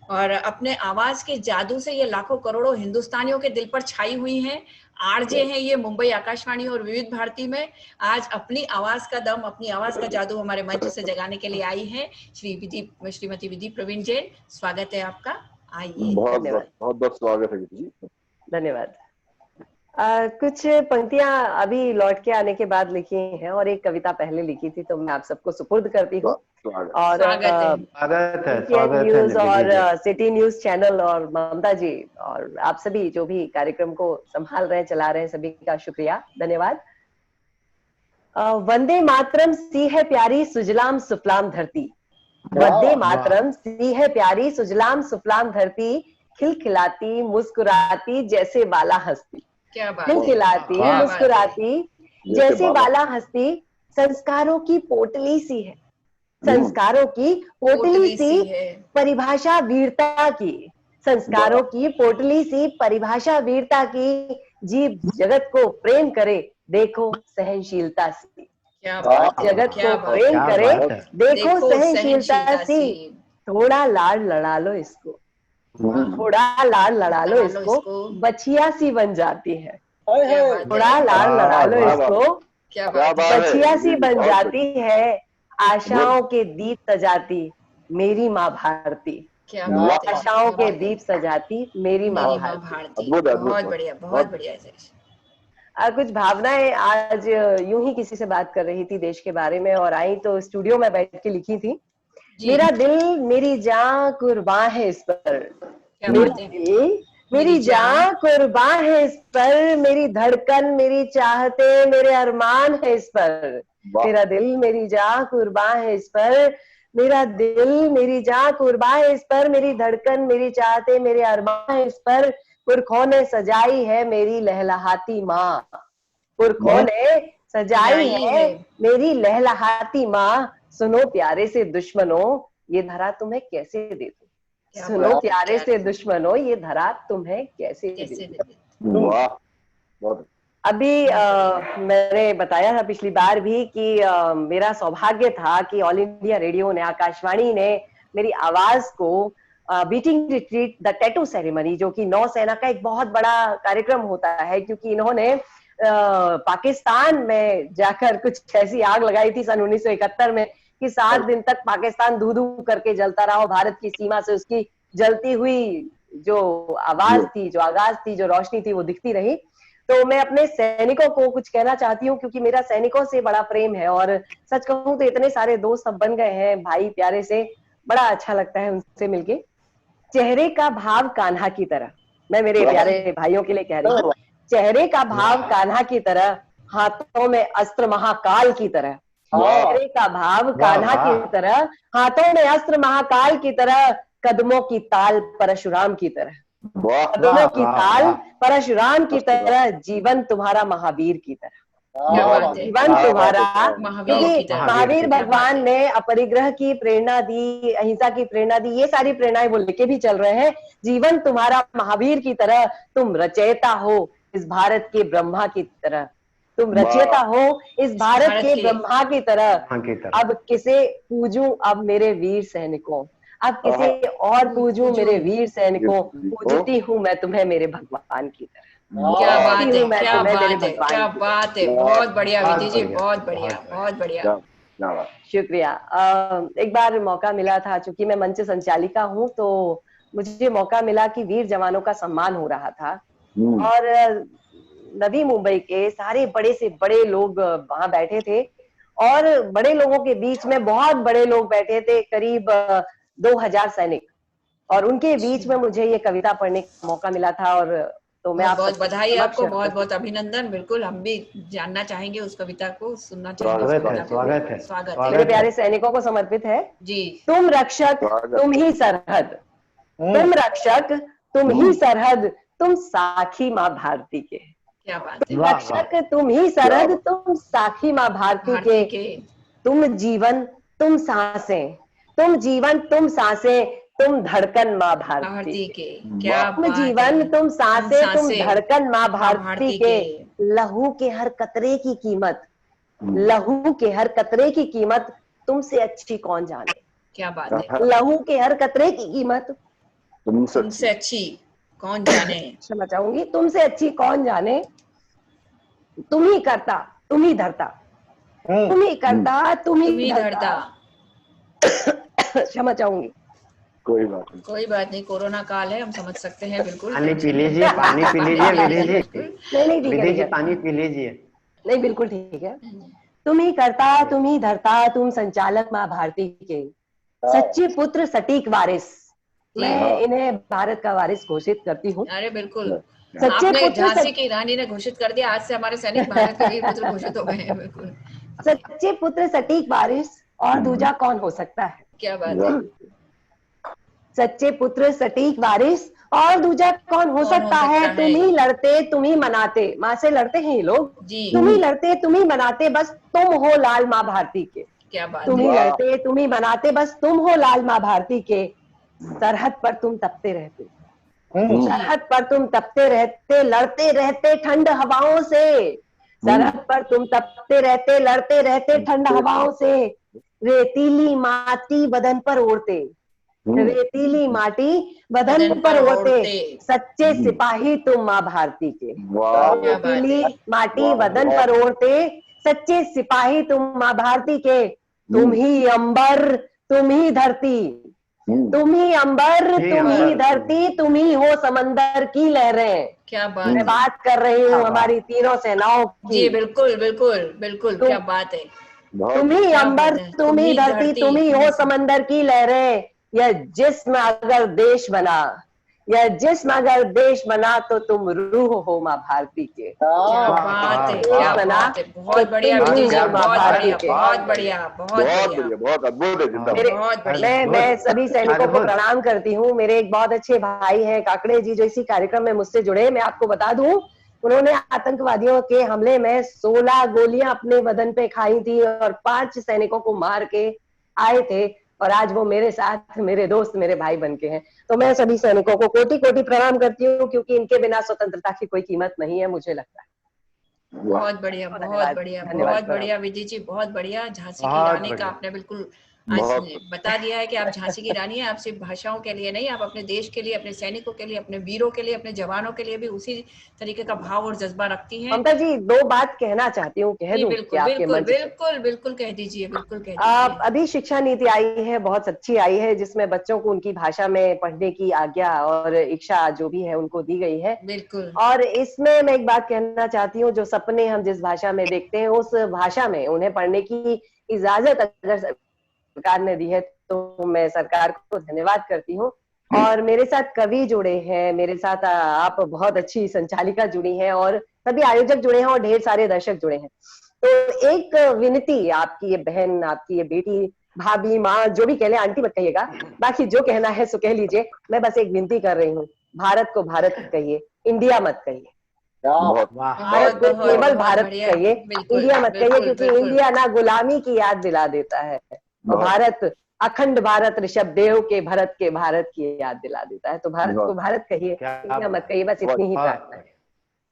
और अपने आवाज के जादू से ये लाखों करोड़ों हिंदुस्तानियों के दिल पर छाई हुई हैं। आरजे हैं ये मुंबई आकाशवाणी और विविध भारती में। आज अपनी आवाज का दम, अपनी आवाज का जादू हमारे मंच से जगाने के लिए आई है श्रीमती विधि प्रवीण जैन। स्वागत है आपका, आइए। बहुत बहुत स्वागत है जी। धन्यवाद। कुछ पंक्तियां अभी लौट के आने के बाद लिखी हैं और एक कविता पहले लिखी थी, तो मैं आप सबको सुपुर्द करती हूँ। और न्यूज और सिटी न्यूज चैनल और ममता जी और आप सभी जो भी कार्यक्रम को संभाल रहे हैं, चला रहे हैं, सभी का शुक्रिया, धन्यवाद। वंदे मातरम सी है प्यारी सुजलाम सुफलाम धरती। वंदे मातरम सी है प्यारी सुजलाम सुफलाम धरती। खिलखिलाती मुस्कुराती जैसे बाला हंसती। खिलखिलाती मुस्कुराती जैसे बाला हंसती। संस्कारों की पोटली सी है, संस्कारों की पोटली सी परिभाषा वीरता की। संस्कारों की पोटली सी परिभाषा वीरता की। जीव जगत को प्रेम करे देखो सहनशीलता सी। जगत को प्रेम करे देखो सहनशीलता सी। थोड़ा लाड़ लड़ा लो इसको, थोड़ा लाड़ लड़ा लो इसको, बछिया सी बन जाती है। थोड़ा लाड़ लड़ा लो इसको, बछिया सी बन जाती है। आशाओं के दीप सजाती मेरी माँ भारती। आशाओं के दीप सजाती मेरी माँ भारती। बहुत बढ़िया, बहुत बढ़िया। कुछ भावनाएं आज यूं ही किसी से बात कर रही थी देश के बारे में, और आई तो स्टूडियो में बैठ के लिखी थी। मेरा दिल मेरी जान कुर्बान है इस पर, मेरी जान कुर्बान है इस पर। मेरी धड़कन मेरी चाहते मेरे अरमान है इस पर। मेरा दिल मेरी जान कुर्बान है इस पर। मेरा दिल मेरी जान कुर्बान है इस पर। मेरी धड़कन मेरी चाहते मेरे अरमान है इस पर। पुरखों ने सजाई है मेरी लहलहाती माँ। पुरखों ने सजाई है मेरी लहलहाती माँ। सुनो प्यारे से दुश्मनों ये धरा तुम्हें कैसे दे दूं। सुनो प्यारे से दुश्मनों ये धरा तुम्हें कैसे दे दूं। वाह, बहुत अभी मैंने बताया था पिछली बार भी कि मेरा सौभाग्य था कि ऑल इंडिया रेडियो ने, आकाशवाणी ने मेरी आवाज को beating retreat the tattoo ceremony, जो कि नौसेना का एक बहुत बड़ा कार्यक्रम होता है, क्योंकि इन्होंने पाकिस्तान में जाकर कुछ ऐसी आग लगाई थी सन 1971 में कि 7 दिन तक पाकिस्तान धू धू करके जलता रहा और भारत की सीमा से उसकी जलती हुई जो आवाज थी, जो आगाज थी, जो रोशनी थी, वो दिखती रही। तो मैं अपने सैनिकों को कुछ कहना चाहती हूँ, क्योंकि मेरा सैनिकों से बड़ा प्रेम है और सच कहूँ तो इतने सारे दोस्त अब बन गए हैं भाई प्यारे से, बड़ा अच्छा लगता है उनसे मिलके। चेहरे का भाव कान्हा की तरह, मैं मेरे प्यारे भाइयों के लिए कह रही हूँ, चेहरे का भाव कान्हा की तरह, हाथों में अस्त्र महाकाल की तरह। चेहरे का भाव कान्हा की तरह, हाथों में अस्त्र महाकाल की तरह, कदमों की ताल परशुराम की तरह। कदमों की ताल परशुराम की तरह, जीवन तुम्हारा महावीर की तरह। जीवन तुम्हारा, क्योंकि महावीर भगवान ने अपरिग्रह की प्रेरणा दी, अहिंसा की प्रेरणा दी, ये सारी प्रेरणाएं वो लेके भी चल रहे हैं। जीवन तुम्हारा महावीर की तरह, तुम रचयिता हो इस भारत के ब्रह्मा की तरह, तुम रचयिता हो इस भारत के ब्रह्मा की तरह। अब किसे पूजूं अब मेरे वीर सैनिकों, अब किसे और पूजूं मेरे वीर सैनिकों, पूजती हूँ मैं तुम्हें मेरे भगवान की तरह। क्या बात है, क्या बात है, क्या बात है, बहुत बढ़िया विधि जी, बहुत बढ़िया, बहुत बढ़िया, शुक्रिया। एक बार मौका मिला था, चूंकि मैं मंच संचालिका हूँ, तो मुझे मौका मिला कि वीर जवानों का सम्मान हो रहा था और नवी मुंबई के सारे बड़े से बड़े लोग वहां बैठे थे और बड़े लोगों के बीच में बहुत बड़े लोग बैठे थे, करीब 2000 सैनिक, और उनके बीच में मुझे ये कविता पढ़ने का मौका मिला था। और तो मैं आप बहुत बधाई आपको, बहुत बहुत अभिनंदन। बिल्कुल, हम भी जानना चाहेंगे उस कविता को, सुनना चाहेंगे। स्वागत है, स्वागत है। मेरे प्यारे सैनिकों को समर्पित है जी। तुम रक्षक तुम ही सरहद, तुम रक्षक तुम ही सरहद, तुम साखी माँ भारती के। क्या बात है। रक्षक तुम ही सरहद, तुम साखी माँ भारती के, तुम जीवन तुम सांसें, तुम जीवन तुम सांसें, तुम धड़कन माँ भारती के। क्या तुम जीवन तुम सांसें, तुम धड़कन माँ भारती के। लहू के हर कतरे की कीमत, लहू के हर कतरे की कीमत तुमसे अच्छी कौन जाने। क्या बात है। लहू के हर कतरे की कीमत तुमसे अच्छी कौन जाने। क्षमा चाहूंगी, तुमसे अच्छी कौन जाने। तुम ही करता तुम ही धरता, तुम ही करता तुम ही धरता। क्षमा चाहूंगी। कोई बात नहीं, कोई बात नहीं, कोरोना काल है, हम समझ सकते हैं। बिल्कुल, पानी पी लीजिए, पानी पी लीजिए विधि जी, नहीं विधि जी पानी पी लीजिए। नहीं, बिल्कुल ठीक है। तुम ही करता तुम ही धरता, तुम संचालक माँ भारती के, सच्चे पुत्र सटीक वारिस। मैं इन्हें भारत का वारिस घोषित करती हूँ। अरे बिल्कुल, सच्चे पुत्र, झांसी की रानी ने घोषित कर दिया, आज से हमारे सैनिक भारत के वीर पुत्र घोषित हो गए हैं। बिल्कुल, सच्चे पुत्र सटीक वारिस, और दूजा कौन हो सकता है। क्या बात है। सच्चे पुत्र सटीक वारिस, और दूजा कौन हो सकता है। तुम ही लड़ते तुम ही मनाते, माँ से लड़ते हैं ये लोग, तुम ही लड़ते तुम ही मनाते, बस तुम हो लाल माँ भारती के। क्या बात। तुम ही लड़ते तुम ही मनाते, बस तुम हो लाल माँ भारती के। सरहद पर तुम तपते रहते, सरहद पर तुम तपते रहते, लड़ते रहते ठंड हवाओं से। सरहद पर तुम तपते रहते, लड़ते रहते ठंड हवाओं से। रेतीली माटी बदन पर ओढ़ते, रेतीली माटी बदन पर ओढ़ते, सच्चे सिपाही तुम माँ भारती के। रेतीली माटी बदन पर ओढ़ते, सच्चे सिपाही तुम माँ भारती के। तुम ही अंबर तुम ही धरती, तुम ही अंबर तुम ही धरती, तुम ही हो समंदर की लहरें। क्या बात। मैं बात कर रही हूँ हमारी तीनों सेनाओं की। जी बिल्कुल बिल्कुल बिल्कुल, क्या बात है। तुम ही अंबर तुम ही धरती, तुम ही हो समंदर की लहरें। यह जिस्म अगर देश बना, यह जिस्म अगर देश बना, तो तुम रूह हो माँ भारती के। क्या बात है, क्या बात है। बहुत बढ़िया विधि जी, बहुत बढ़िया, बहुत बढ़िया, बहुत बढ़िया, बहुत अद्भुत है। बहुत बढ़िया। मैं सभी सैनिकों को प्रणाम करती हूँ। मेरे एक बहुत अच्छे भाई हैं काकड़े जी, जो इसी कार्यक्रम में मुझसे जुड़े। मैं आपको बता दूं, उन्होंने आतंकवादियों के हमले में 16 गोलियां अपने बदन पे खाई थी और 5 सैनिकों को मार के आए थे। और आज वो मेरे साथ, मेरे दोस्त, मेरे भाई बन के हैं। तो मैं सभी सैनिकों को कोटि कोटि प्रणाम करती हूँ, क्योंकि इनके बिना स्वतंत्रता की कोई कीमत नहीं है, मुझे लगता है। बहुत बढ़िया, बहुत बढ़िया, बहुत बढ़िया विजय जी, बहुत बढ़िया। झांसी की रानी का आपने बिल्कुल आज बता दिया है कि आप झांसी की रानी है। आप सिर्फ भाषाओं के लिए नहीं, आप अपने देश के लिए, अपने सैनिकों के लिए, अपने वीरों के लिए, अपने जवानों के लिए भी उसी तरीके का भाव और जज्बा रखती हैं। ममता जी, 2 बात कहना चाहती हूँ, कह दूं बिल्कुल, आपके बिल्कुल, मंच पे? बिल्कुल, बिल्कुल कह दीजिए, बिल्कुल कह दीजिए। अभी शिक्षा नीति आई है, बहुत अच्छी आई है, जिसमें बच्चों को उनकी भाषा में पढ़ने की आज्ञा और इच्छा जो भी है उनको दी गई है। बिल्कुल। और इसमें मैं एक बात कहना चाहती हूँ, जो सपने हम जिस भाषा में देखते हैं, उस भाषा में उन्हें पढ़ने की इजाजत अगर सरकार ने दी है, तो मैं सरकार को धन्यवाद करती हूँ। और मेरे साथ कवि जुड़े हैं, मेरे साथ आप बहुत अच्छी संचालिका जुड़ी हैं, और सभी आयोजक जुड़े हैं, और ढेर सारे दर्शक जुड़े हैं। तो एक विनती, आपकी ये बहन, आपकी ये बेटी, भाभी, माँ, जो भी कह ले, आंटी मत कहिएगा, बाकी जो कहना है सो कह लीजिए। मैं बस एक विनती कर रही हूँ, भारत को भारत कहिए, इंडिया मत कहिए। भारत को केवल भारत कहिए, इंडिया मत कहिए, क्योंकि इंडिया ना गुलामी की याद दिला देता है, भारत, अखंड भारत, ऋषभ देव के भरत के भारत की याद दिला देता है। तो भारत को भारत कहिए, इंडिया मत कहिए, बस इतनी ही प्रार्थना है।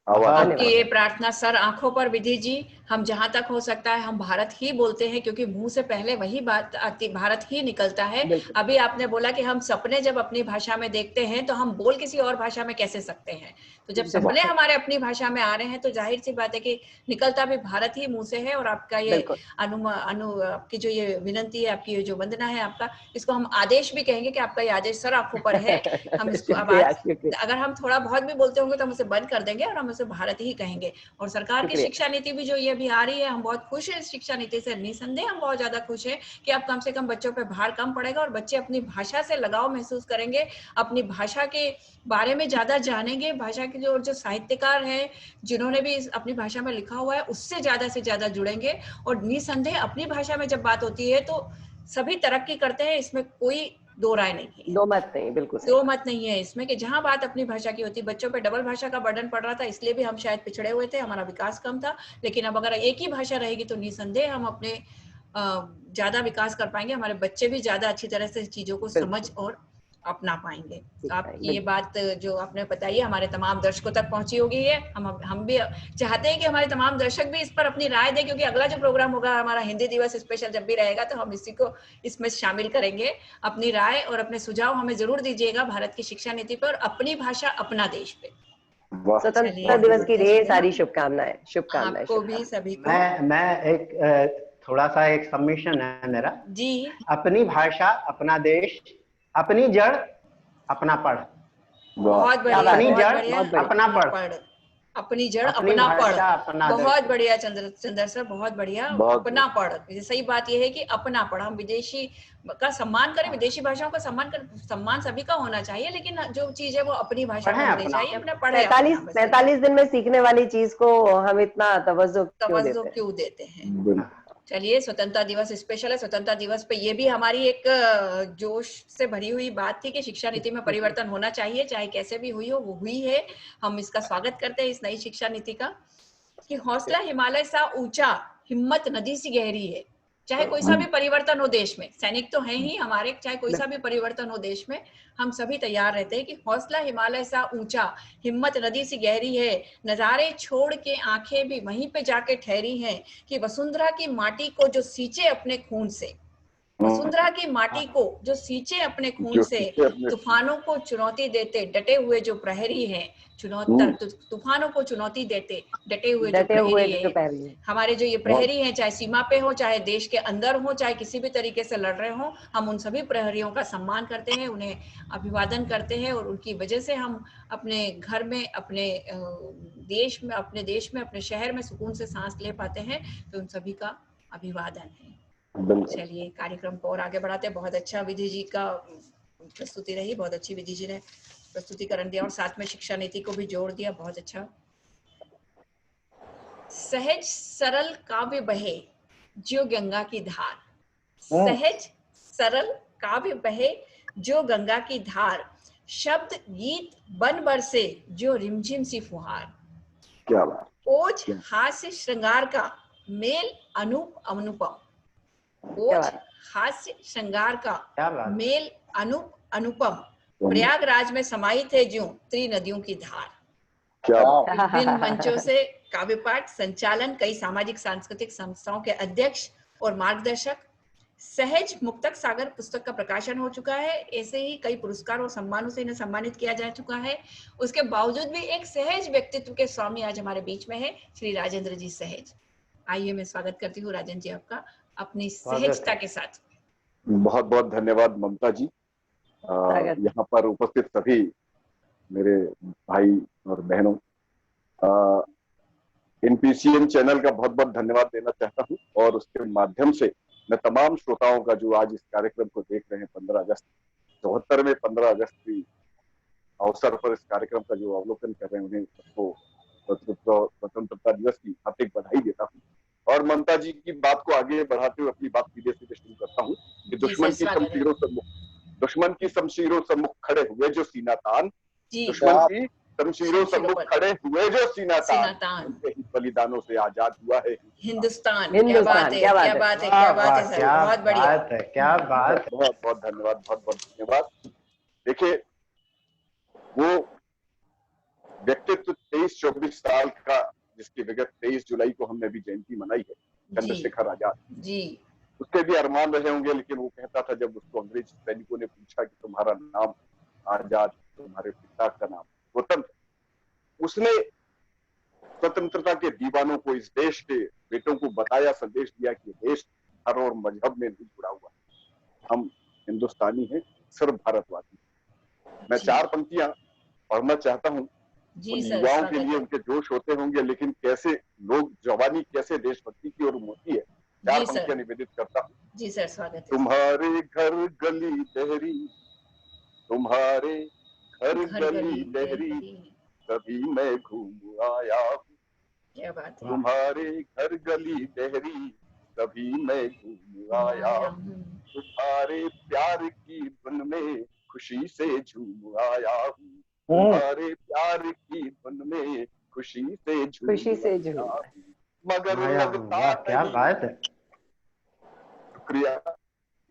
आपकी ये प्रार्थना सर आंखों पर विधि जी। हम जहां तक हो सकता है हम भारत ही बोलते हैं, क्योंकि मुंह से पहले वही बात आती, भारत ही निकलता है। अभी आपने बोला कि हम सपने जब अपनी भाषा में देखते हैं तो हम बोल किसी और भाषा में कैसे सकते हैं। तो जब सपने हमारे अपनी भाषा में आ रहे हैं तो जाहिर सी बात है कि निकलता भी भारत ही मुंह से है। और आपका ये आपकी जो ये विनती है, आपकी जो वंदना है, आपका, इसको हम आदेश भी कहेंगे कि आपका ये आदेश सर आंखों पर है। हम इसको अगर हम थोड़ा बहुत भी बोलते होंगे तो हम उसे बंद कर देंगे और हम उसे भारत ही कहेंगे। और सरकार की शिक्षा नीति भी जो ये अभी आ रही है, हम बहुत खुश हैं इस शिक्षा नीति से। निसंदेह हम बहुत ज्यादा खुश हैं कि अब कम से कम बच्चों पे भार कम पड़ेगा और बच्चे अपनी भाषा से लगाव महसूस करेंगे, अपनी भाषा के बारे में ज्यादा जानेंगे। भाषा के जो साहित्यकार हैं, जिन्होंने भी अपनी भाषा में लिखा हुआ है, उससे ज्यादा जुड़ेंगे। और निसंदेह अपनी भाषा में जब बात होती है तो सभी तरक्की करते हैं, इसमें कोई दो राय नहीं है, दो मत नहीं, बिल्कुल दो मत नहीं है इसमें, कि जहां बात अपनी भाषा की होती। बच्चों पे डबल भाषा का बर्डन पड़ रहा था, इसलिए भी हम शायद पिछड़े हुए थे, हमारा विकास कम था। लेकिन अब अगर एक ही भाषा रहेगी तो निसंदेह हम अपने ज्यादा विकास कर पाएंगे, हमारे बच्चे भी ज्यादा अच्छी तरह से चीजों को समझ और अपना पाएंगे। तो आप ये बात जो आपने बताई है हमारे तमाम दर्शकों तक पहुंची होगी। है हम भी चाहते हैं कि हमारे तमाम दर्शक भी इस पर अपनी राय दें, क्योंकि अगला जो प्रोग्राम होगा हमारा हिंदी दिवस स्पेशल जब भी रहेगा तो हम इसी को इसमें शामिल करेंगे। अपनी राय और अपने सुझाव हमें जरूर दीजिएगा भारत की शिक्षा नीति पर, अपनी भाषा अपना देश पे। स्वतंत्रता दिवस की ढेर सारी शुभकामनाएं। शुभकामनाएं आपको भी, सभी को। मैं एक थोड़ा सा एक सबमिशन है मेरा जी। अपनी भाषा अपना देश, अपनी जड़ अपना पढ़। बहुत बढ़िया, अपनी जड़ अपना पढ़, अपनी जड़ अपना पढ़। बहुत बढ़िया चंद्र सर, बहुत बढ़िया। अपना पढ़, सही बात यह है कि अपना पढ़। हम विदेशी का सम्मान करें, विदेशी भाषाओं का सम्मान करें, सम्मान सभी का होना चाहिए, लेकिन जो चीज है वो अपनी भाषा में होनी चाहिए। अपना पढ़े। 45 दिन में सीखने वाली चीज को हम इतना तवज्जो क्यों देते हैं। चलिए, स्वतंत्रता दिवस स्पेशल है। स्वतंत्रता दिवस पे ये भी हमारी एक जोश से भरी हुई बात थी कि शिक्षा नीति में परिवर्तन होना चाहिए, चाहे कैसे भी हुई हो, वो हुई है। हम इसका स्वागत करते हैं, इस नई शिक्षा नीति का, कि हौसला हिमालय सा ऊंचा, हिम्मत नदी सी गहरी है। चाहे कोई सा भी परिवर्तन हो देश में, सैनिक तो हैं ही हमारे, चाहे कोई सा भी परिवर्तन हो देश में, हम सभी तैयार रहते हैं कि हौसला हिमालय सा ऊंचा, हिम्मत नदी सी गहरी है, नजारे छोड़ के आंखें भी वहीं पे जाके ठहरी हैं, कि वसुंधरा की माटी को जो सींचे अपने खून से, वसुंधरा की माटी को जो सींचे अपने खून से, तूफानों को चुनौती देते डटे हुए जो प्रहरी हैं, तूफानों को चुनौती देते डटे हुए जो प्रहरी हैं। हमारे जो ये प्रहरी हैं, चाहे सीमा पे हो, चाहे देश के अंदर हो, चाहे किसी भी तरीके से लड़ रहे हो, हम उन सभी प्रहरियों का सम्मान करते हैं, उन्हें अभिवादन करते हैं। और उनकी वजह से हम अपने घर में, अपने देश में, अपने शहर में सुकून से सांस ले पाते हैं। तो उन सभी का अभिवादन है। चलिए, कार्यक्रम को और आगे बढ़ाते हैं। बहुत अच्छा विधि जी का प्रस्तुति रही, बहुत अच्छी विधि जी ने प्रस्तुतिकरण दिया और साथ में शिक्षा नीति को भी जोड़ दिया। बहुत अच्छा। सहज सरल काव्य बहे जो गंगा की धार, सहज सरल काव्य बहे जो गंगा की धार, शब्द गीत बन बरसे जो रिमझिम सी फुहार, क्या बात। ओज हास्य श्रृंगार का मेल अनूप अनुपम, ओज हास्य श्रृंगार का क्या बात। मेल अनुपम प्रयागराज में समाहित है ज्यों त्रि नदियों की धार। क्या विभिन्न मंचों से काव्य पाठ संचालन, कई सामाजिक सांस्कृतिक संस्थाओं के अध्यक्ष और मार्गदर्शक। सहज मुक्तक सागर पुस्तक का प्रकाशन हो चुका है। ऐसे ही कई पुरस्कार और सम्मानों से इन्हें सम्मानित किया जा चुका है। उसके बावजूद भी एक सहज व्यक्तित्व के स्वामी आज हमारे बीच में है, श्री राजेंद्र जी सहज। आइए मैं स्वागत करती हूँ राजेंद्र जी आपका अपनी सहजता के साथ। बहुत बहुत धन्यवाद ममता जी। यहाँ पर उपस्थित सभी मेरे भाई और बहनों, NPCN चैनल का बहुत बहुत धन्यवाद देना चाहता हूँ और उसके माध्यम से मैं तमाम श्रोताओं का जो आज इस कार्यक्रम को देख रहे हैं 15 अगस्त 74 में 15 अगस्त की अवसर पर इस कार्यक्रम का जो अवलोकन कर रहे हैं, उन्हें सबको स्वतंत्रता दिवस की हार्दिक बधाई देता हूँ। और ममता जी की बात को आगे बढ़ाते हुए अपनी बात सीधे सीधे शुरू करता हूँ कि दुश्मन की शमशीरों से मुख खड़े हुए जो सीना तान, दुश्मन की शमशीरों से मुख खड़े हुए जो सीना तान, उनके ही बलिदानों से आजाद हुआ है हिंदुस्तान। क्या बात है, क्या बात है, क्या बात है सर, बहुत बढ़िया, क्या बात। बहुत बहुत धन्यवाद, बहुत बहुत धन्यवाद। देखिए, वो व्यक्तित्व 23-24 साल का जिसकी विगत 23 जुलाई को हमने भी जयंती मनाई है, चंद्रशेखर आजाद जी, उसके भी अरमान रहे होंगे, लेकिन वो कहता था जब उसको अंग्रेज सैनिकों ने पूछा कि तुम्हारा नाम आजाद, तुम्हारे पिता का नाम वतन, उसने स्वतंत्रता के दीवानों को, इस देश के बेटों को बताया, संदेश दिया कि देश धर्म और मजहब में नहीं जुड़ा हुआ, हम हिंदुस्तानी हैं, सिर्फ भारतवासी। मैं 4 पंक्तियां पढ़ना चाहता हूँ। युवाओं के लिए उनके जोश होते होंगे, लेकिन कैसे लोग, जवानी कैसे देशभक्ति की ओर मोड़ती है, 4 पंक्तियां निवेदित करता हूँ। जी सर, स्वागत है। तुम्हारे घर गली लहरी, तुम्हारे घर गली लहरी, तभी मैं घूम आया हूँ। क्या बात है। तुम्हारे घर गली लहरी, तभी मैं घूम आया हूँ। तुम्हारे प्यार की धुन में खुशी से झूम आया हूँ। तुम्हारे प्यार की धुन में खुशी से झूम, मगर लगता क्या बात है। शुक्रिया।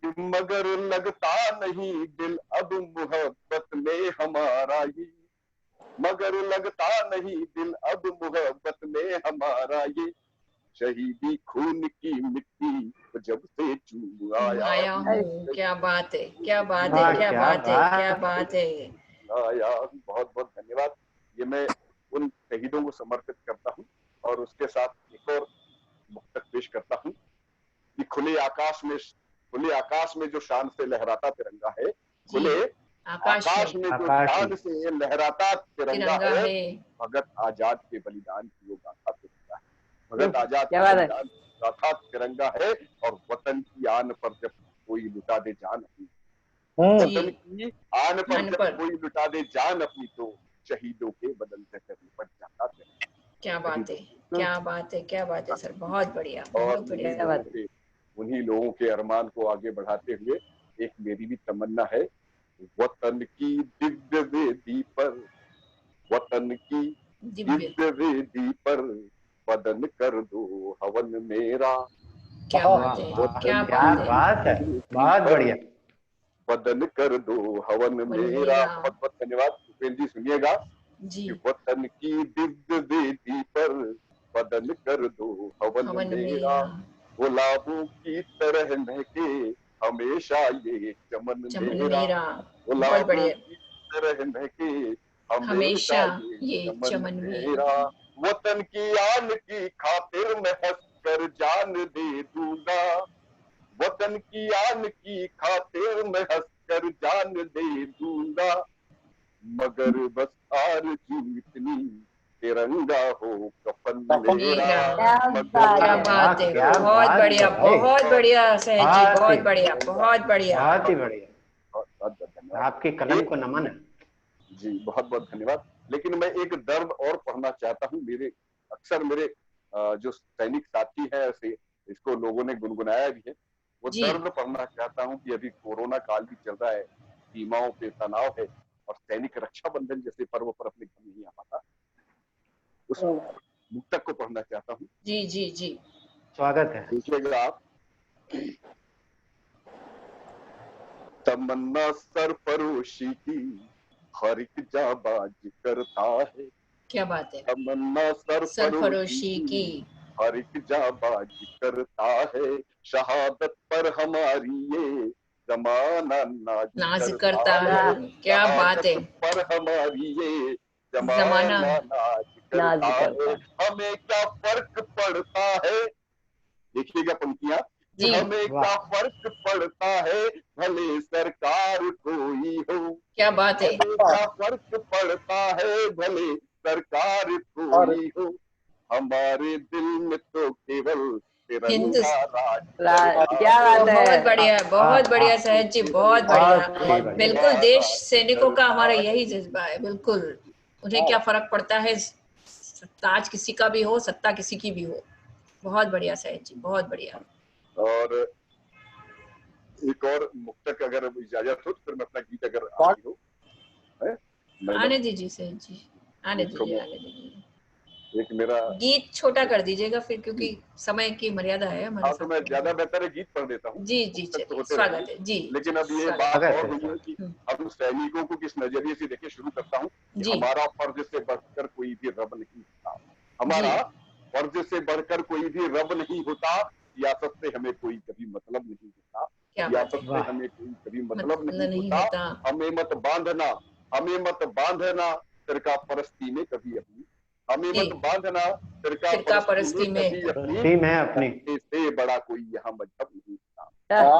मगर लगता नहीं दिल अब मोहब्बत में हमारा ही, मगर लगता नहीं दिल अब मोहब्बत में हमारा ये, शहीदी खून की मिट्टी जब से चूम आया हूँ। क्या बात है, क्या बात है, क्या बात है, क्या बात है। बहुत बहुत धन्यवाद। ये मैं उन शहीदों को समर्पित करता हूँ और उसके साथ एक और मुक्तक पेश करता हूँ कि खुले आकाश में जो शान से लहराता तिरंगा है, खुले आकाश में जो शान से लहराता तिरंगा है, भगत आजाद के बलिदान की वो गाथा तिरंगा है, भगत आजाद के बलिदान की गाथा तिरंगा है। और वतन की आन पर जब कोई लुटा दे जान अपनी, वतन की आन पर जब कोई लुटा दे जान अपनी, तो शहीदों के बदन से फिर निपट जाता है। क्या बात है, क्या बात है, क्या बात है सर, बहुत बढ़िया, बहुत बढ़िया। उन्हीं लोगों के अरमान को आगे बढ़ाते हुए एक मेरी भी तमन्ना है, वतन की दिव्य वेदी पर, वतन की दिव्य वेदी पर बदन कर दो हवन मेरा। क्या बात है, क्या बात है, बहुत बढ़िया। बदन कर दो हवन मेरा। बहुत बहुत धन्यवाद। उपेंद्र जी सुनिएगा जी, वतन की दिव्य वेदी पर बदन कर दो हवन मेरा, गुलाबों की तरह महके हमेशा ये चमन मेरा, गुलाबों की तरह महके हमेशा ये चमन मेरा। वतन की आन की खातिर मैं हंस कर जान दे दूंगा, वतन की आन की खातिर मैं हंस कर जान दे दूंगा, मगर बस आरज़ू इतनी तिरंगा हो कफन मेरा। क्या बात है, बहुत बढ़िया, बहुत बढ़िया सहज जी, बहुत बढ़िया, बहुत बढ़िया, बहुत ही बढ़िया। बहुत धन्यवाद, आपके कलम को नमन है जी, बहुत बहुत धन्यवाद। लेकिन मैं एक दर्द और पढ़ना चाहता हूँ। अक्सर मेरे जो सैनिक साथी है, ऐसे इसको लोगों ने गुनगुनाया भी है, वो दर्द पढ़ना चाहता हूँ कि अभी कोरोना काल भी चल रहा है, सीमाओं पे तनाव है और सैनिक रक्षाबंधन जैसे पर्व पर अपने घर नहीं आ पाता, उस मुक्तक को पढ़ना चाहता हूँ। जी जी जी, स्वागत है। देखिएगा आप, तमन्ना सरफरोशी की हर एक जाबाज करता है। क्या बात है। तमन्ना सरफरोशी की हर एक जाबाज करता है। शहादत पर हमारी ये जमाना नाज करता है। क्या बात है। पर हमारी ये जमाना नाज करता है। हमें क्या फर्क पड़ता है, देखिएगा पंक्तियां, हमें क्या फर्क पड़ता है भले सरकार कोई हो। क्या बात है। हमें क्या फर्क पड़ता है भले सरकार कोई हो। हमारे दिल में तो केवल तिरंगा राज। क्या बात है। बहुत बढ़िया, बहुत बढ़िया सहज जी, बहुत बढ़िया। बिल्कुल देश सैनिकों का हमारा यही जज्बा है। बिल्कुल, उन्हें क्या फर्क पड़ता है, ताज किसी का भी हो, सत्ता किसी की भी हो। बहुत बढ़िया सहज जी, बहुत बढ़िया। और एक और मुक्तक अगर इजाजत हो तो फिर मैं अपना गीत अगर आती हो आने दीजिए सहज जी, आने दीजिए, आने दीजिए। एक मेरा गीत छोटा कर दीजिएगा फिर, क्योंकि समय की मर्यादा है हमारे साथ। तो मैं ज्यादा बेहतर है गीत पढ़ देता हूँ। जी जी, चलिए, स्वागत है जी। लेकिन अब ये बात और हुई है कि हम सैनिकों को किस नजरिए से देखे। शुरू करता हूँ कि हमारा फर्ज से बढ़कर कोई भी रब नहीं होता। हमारा फर्ज से बढ़कर कोई भी रब नहीं होता। सियासत से हमें कोई कभी मतलब नहीं होता। सियासत से हमें कोई कभी मतलब नहीं होता। हमें मत बांधना, हमें मत बांधना फिरका परस्ती में कभी अपनी। हमें मत बांधना फिरका परस्ती में कभी अपनी। से बड़ा कोई यहाँ मजहब नहीं था।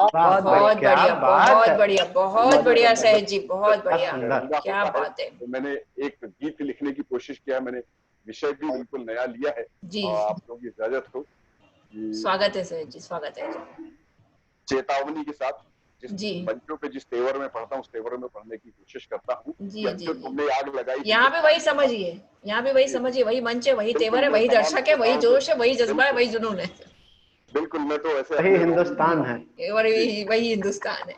बहुत बढ़िया, बहुत बढ़िया, बहुत बढ़िया सहज जी, बहुत बढ़िया। क्या बात है। तो मैंने एक गीत लिखने की कोशिश किया। मैंने विषय भी बिल्कुल नया लिया है जी। आप लोगों की इजाजत हो। स्वागत है सहज जी, स्वागत है। चेतावनी के साथ जिस मंचों पे जिस तेवर में पढ़ता हूँ उस तेवर में पढ़ने की कोशिश करता हूँ। जी जी, तुमने आग लगाई, यहाँ पे वही समझिए, यहाँ पे वही समझिए, वही मंच है, वही तेवर है, वही दर्शक है, वही जोश है, वही जज्बा है, वही जुनून है। बिल्कुल, मैं तो ऐसे वही हिंदुस्तान है, वही हिंदुस्तान है।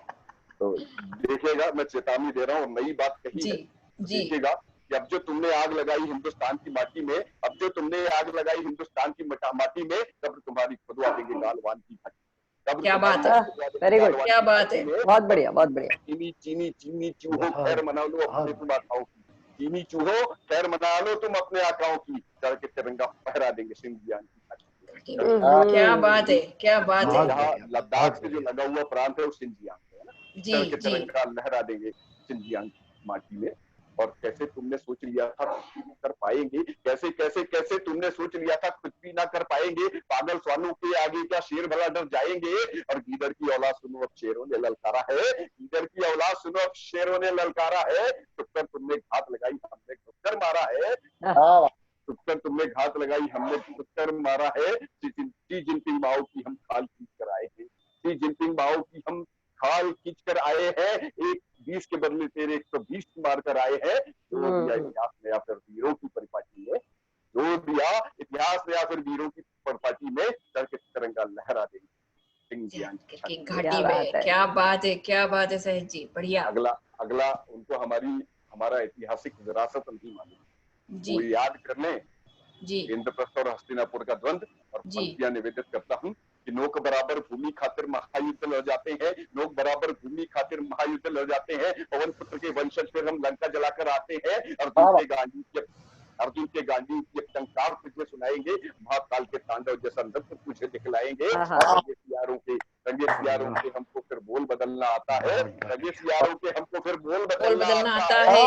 तो देखिएगा, मैं चेतावनी दे रहा हूँ। नई बात कही है, देखिएगा कि अब जो तुमने आग लगाई हिंदुस्तान की माटी में, अब जो तुमने आग लगाई हिंदुस्तान की माटी में, कब्र तुम्हारी खुदवा देंगे गालवान की घाटी। क्या बात है, वेरी गुड, क्या बात है, बहुत बढ़िया, बहुत बढ़िया। चीनी चीनी चीनी चूहो खैर मना लो अपने तुम आकाओं की। चीनी चूहो खैर मना लो तुम अपने आकाओं की। चढ़ के तिरंगा फहरा देंगे सिंधियान की घाटी। क्या बात है, क्या बात है। यहाँ लद्दाख से जो लगा हुआ प्रांत है वो सिंजियांग है ना। चढ़ के तिरंगा लहरा देंगे सिंजियांग की माटी में। और कैसे तुमने सोच लिया था कर पाएंगे, कैसे कैसे कैसे तुमने सोच लिया था कुछ भी ना कर पाएंगे। पागल स्वानों के आगे क्या शेर भला डर जाएंगे। और गीदड़ की औलाद सुनो अब शेरों ने ललकारा है। गीदड़ की औलाद सुनो अब शेरों ने ललकारा है। टुक्कर तुमने घात लगाई हमने टुक्कर मारा है। टुक्कर तुमने घात लगाई हमने टुक्कर मारा है। शी जिनपिंग माओ की हम खाल खींच कर आए हैं। शी जिनपिंग माओ की हम खाल खींच कर आए हैं। एक 20 के बदले तेरे 120 मार कर आए हैं। जो दिया इतिहास ने या फिर वीरों की परिपाटी में, जो दिया इतिहास ने या फिर वीरों की परिपाटी में, चढ़ के तिरंगा लहरा देंगे की घाटी में। क्या बात है, क्या बात है सहज जी, बढ़िया। अगला उनको हमारा ऐतिहासिक विरासत नहीं मालूम, वो याद कर लें। इंद्रप्रस्थ और हस्तिनापुर का द्वंद्व। और पंक्तियां निवेदित करता हूँ कि नोक बराबर भूमि खातिर महायुद्ध लड़ जाते हैं। नोक बराबर भूमि खातिर महायुद्ध लड़ जाते हैं। पवन पुत्र के वंशज फिर हम लंका जलाकर आते हैं। अर्जुन के गांधी के टंकार तुझे सुनाएंगे। महाकाल के तांडव जैसा नृत्य तुझे दिखलाएंगे। रंगे सियारों के हमको फिर बोल बदलना आता है। रंगे सियारों के हमको फिर बोल बदलना आता है।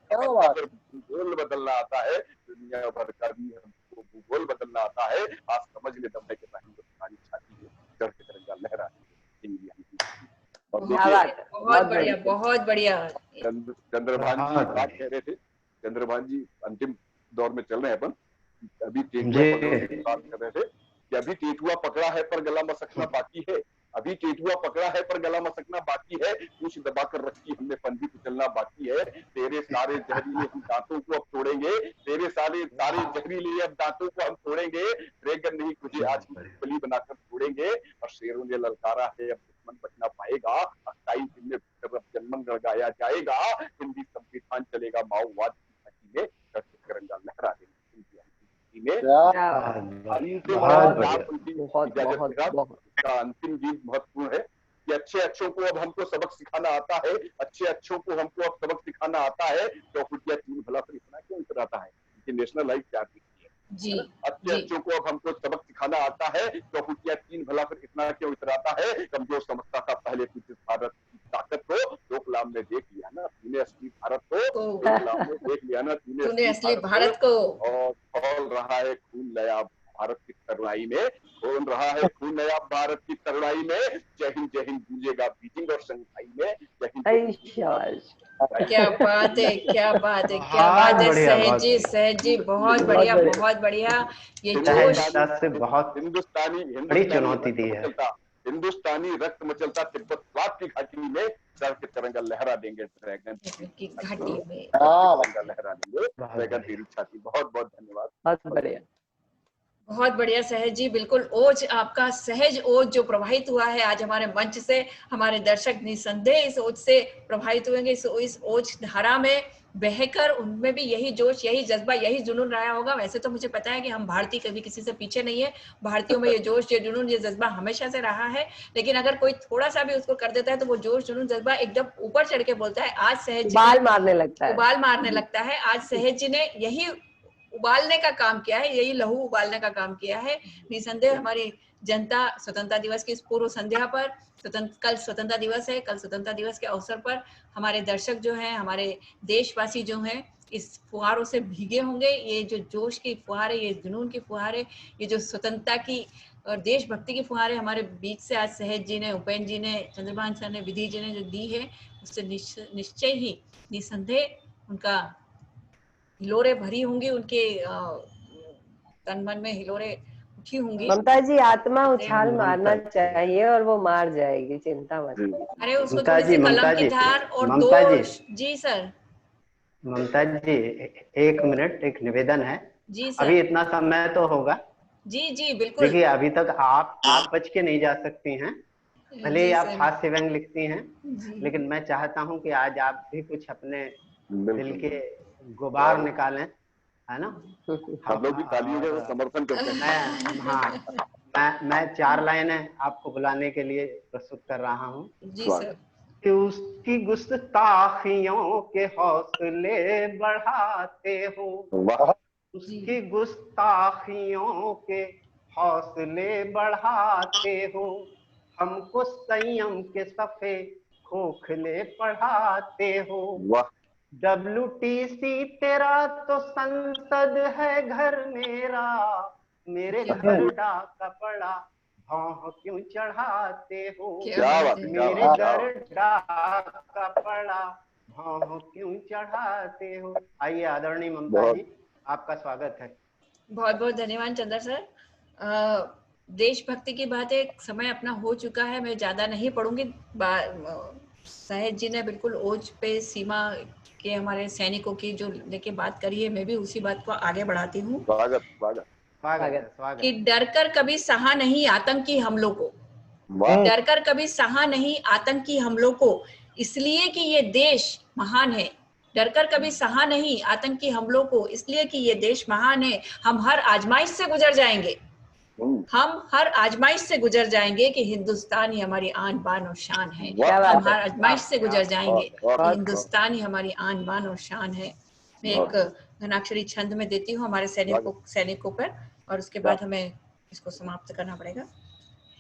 भूगोल बदलना आता है। दुनिया भर का भी हमको भूगोल बदलना आता है। आज समझ ले दम है कि हिंदुस्तानी छाती में चढ़ के तिरंगा लहरा। बहुत बढ़िया, बहुत बढ़िया। चंद्रभान जी बात कह रहे थे। चंद्रभान जी अंतिम दौर में चल रहे हैं अपन। अभी तेंदुआ बात कर रहे थे कि अभी तेंदुआ पकड़ा है पर गला मसकना बाकी है। अभी तेंदुआ पकड़ा है पर गला मसकना बाकी है। पूछ दबाकर रखी हमने फंदी कुचलना बाकी है। तेरे सारे जहरीले हम दांतों को अब तोड़ेंगे। तेरे सारे जहरीले अब दांतों को हम तोड़ेंगे। ड्रैगन नहीं तुझे आज बलि बनाकर छोड़ेंगे। और शेरों ने ललकारा है अब दुश्मन बचना पाएगा। 28 दिन में जन्म गाया जाएगा। हिंदी संविधान चलेगा माओवाद की घाटी में। तिरंगा लहरा देंगे। अंतिम गीत महत्वपूर्ण है कि अच्छे अच्छों को अब हमको सबक सिखाना आता है, अच्छे अच्छों को हमको अब सबक सिखाना आता है, तो कुटिया तीन भला फिर इतना क्यों इतराता है, नेशनल लाइफ क्या है जी अच्छे अच्छों को अब हमको सबक सिखाना आता है, तो कुटिया तीन भला फिर इतना क्यों इतराता है, कमजोर समझता था पहले तुझे भारत की ताकत को, डोकलाम ने देख लिया ना तूने असली भारत को, डोकलाम ने देख लिया ना तूने असली भारत को, और खोल रहा है खून नया भारत की तरुणाई में, खोल रहा है खून नया भारत की तरुणाई में, जय हिंद गूंजेगा बीजिंग और शंघाई में, जय हिंद। क्या बात है, क्या बात है, क्या बात है सहज जी, बहुत बढ़िया, बहुत बढ़िया। ये जोश से बहुत बड़ी चुनौती दी है। हिंदुस्तानी रक्त मचलता तिब्बत स्वाद की घाटी में, सर के तिरंगा लहरा देंगे ड्रैगन की घाटी में, तिरंगा लहरा देंगे ड्रैगन तेरी छाती। बहुत बहुत धन्यवाद। बहुत बढ़िया, बहुत बढ़िया सहज जी, बिल्कुल ओज आपका सहज ओज जो प्रवाहित हुआ है आज हमारे मंच से, हमारे दर्शक निसंदेह इस ओज से प्रभावित हुएंगे, इस ओज धारा में बहकर उनमें भी यही जोश, यही जज्बा, यही जुनून रहा होगा। वैसे तो मुझे पता है कि हम भारतीय कभी किसी से पीछे नहीं है, भारतीयों में ये जोश, ये जुनून, ये जज्बा हमेशा से रहा है, लेकिन अगर कोई थोड़ा सा भी उसको कर देता है तो वो जोश, जुनून, जज्बा एकदम ऊपर चढ़ के बोलता है। आज सहज जी उबाल मारने लगता है। आज सहज जी ने यही उबालने का काम किया है, यही लहू उबालने का काम किया है। निसंदेह हमारी जनता स्वतंत्रता दिवस की इस पूर्व संध्या पर, कल स्वतंत्रता दिवस है, कल स्वतंत्रता दिवस के अवसर पर हमारे दर्शक जो हैं, हमारे देशवासी जो हैं, इस फुहारों से भीगे होंगे। ये जो जोश की फुहार है, ये जुनून की फुहार है, ये जो स्वतंत्रता की और देशभक्ति की फुहार है, हमारे बीच से आज सहज जी ने, उपेंद्र जी ने, चंद्रभान सर ने, विधि जी ने जो दी है, उससे निश्चय ही निसंदेह उनका हिलोरे भरी होंगी, उनके तन मन में हिलोरे उठी होंगी। ममता जी, आत्मा उछाल मारना चाहिए और वो मार जाएगी, चिंता मत। अरे उसको थोड़ी सी कलम की धार और दो। जी सर। ममता जी, एक मिनट, एक निवेदन है जी सर। अभी इतना समय तो होगा। जी जी बिल्कुल। देखिए अभी तक आप बच के नहीं जा सकती हैं, भले ही आप हास्य व्यंग लिखती हैं, लेकिन मैं चाहता हूं कि आज आप भी कुछ अपने दिल के गुबार निकालें, है ना। हम लोग भी तालियों का समर्थन करते हैं। मैं 4 लाइनें आपको बुलाने के लिए प्रस्तुत कर रहा हूँ। जी सर। कि उसकी गुस्ताखियों के हौसले बढ़ाते हो, उसकी गुस्ताखियों के हौसले बढ़ाते हो, हमको संयम के सफे खोखले पढ़ाते हो। WTC तेरा तो संसद है घर मेरा, मेरे घर डाका पड़ा भौं क्यों चढ़ाते हो, मेरे घर डाका पड़ा भौं क्यों चढ़ाते हो। आइए आदरणीय ममता जी, आपका स्वागत है। बहुत बहुत धन्यवाद चंद्र सर। देशभक्ति की बात है, समय अपना हो चुका है, मैं ज्यादा नहीं पढ़ूंगी। सहज जी ने बिल्कुल ओज पे सीमा के हमारे सैनिकों की जो लेके बात करी है, मैं भी उसी बात को आगे बढ़ाती हूँ। कि डरकर कभी सहा नहीं आतंकी हमलों को, डरकर कभी सहा नहीं आतंकी हमलों को, इसलिए कि ये देश महान है। डरकर कभी सहा नहीं आतंकी हमलों को, इसलिए कि ये देश महान है। हम हर आजमाइश से गुजर जाएंगे, हम हर आजमाइश से गुजर जाएंगे कि हिंदुस्तान ही हमारी आन बान और शान है। हम हर आजमाइश से गुजर जाएंगे कि हिंदुस्तान ही हमारी आन बान और शान है। मैं एक घनाक्षरी छंद में देती हूँ हमारे सैनिकों पर, और उसके बाद हमें इसको समाप्त करना पड़ेगा।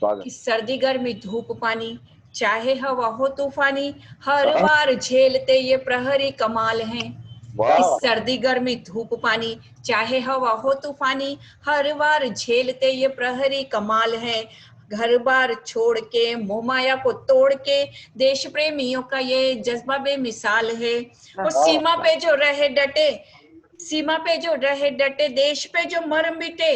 कि सर्दी गर्मी धूप पानी चाहे हवा हो तूफानी, हर बार झेलते ये प्रहरी कमाल हैं। कि सर्दी गर्मी धूप पानी चाहे हवा हो तूफानी, हर बार झेलते ये प्रहरी कमाल है। घर बार छोड़ के मोह माया को तोड़ के देश प्रेमियों का ये जज्बा बेमिसाल है। और सीमा पे जो रहे डटे, सीमा पे जो रहे डटे देश पे जो मर मिटे,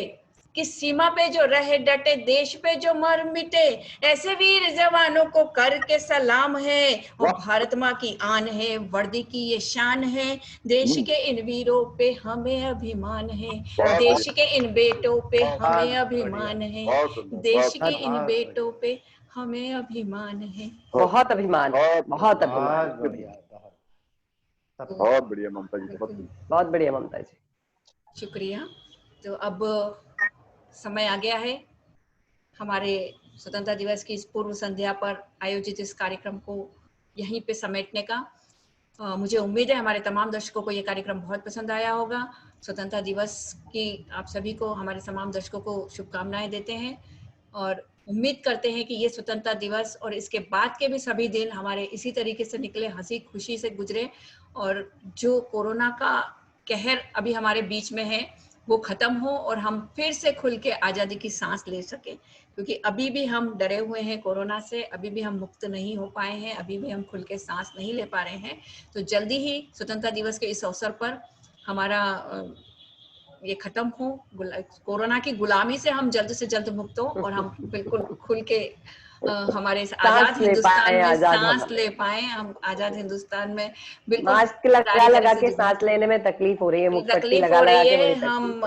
कि सीमा पे जो रहे डटे देश पे जो मर मिटे, ऐसे वीर जवानों को करके सलाम है। वो भारत माँ की आन है, वर्दी की ये शान है, देश के इन वीरों पे हमें अभिमान है, देश के इन बेटों पे हमें अभिमान है, देश के इन बेटों पे हमें अभिमान है। बहुत अभिमान, बहुत अभिमान। बहुत बढ़िया ममता जी, बहुत बढ़िया ममता जी, शुक्रिया। तो अब समय आ गया है हमारे स्वतंत्रता दिवस की इस पूर्व संध्या पर आयोजित इस कार्यक्रम को यहीं पे समेटने का। मुझे उम्मीद है हमारे तमाम दर्शकों को ये कार्यक्रम बहुत पसंद आया होगा। स्वतंत्रता दिवस की आप सभी को, हमारे तमाम दर्शकों को शुभकामनाएं देते हैं और उम्मीद करते हैं कि ये स्वतंत्रता दिवस और इसके बाद के भी सभी दिन हमारे इसी तरीके से निकले, हंसी खुशी से गुजरे और जो कोरोना का कहर अभी हमारे बीच में है वो खत्म हो और हम फिर से खुल के आजादी की सांस ले सके, क्योंकि अभी भी हम डरे हुए हैं कोरोना से, अभी भी हम मुक्त नहीं हो पाए हैं, अभी भी हम खुल के सांस नहीं ले पा रहे हैं। तो जल्दी ही स्वतंत्रता दिवस के इस अवसर पर हमारा ये खत्म हो, कोरोना की गुलामी से हम जल्द से जल्द मुक्त हो और हम बिल्कुल खुल के हमारे आजाद हिंदुस्तान में सांस ले पाए। हम आजाद हिंदुस्तान में बिल्कुल मास्क लगा के सांस लेने में तकलीफ हो रही है, मुखपट्टी लगा के हम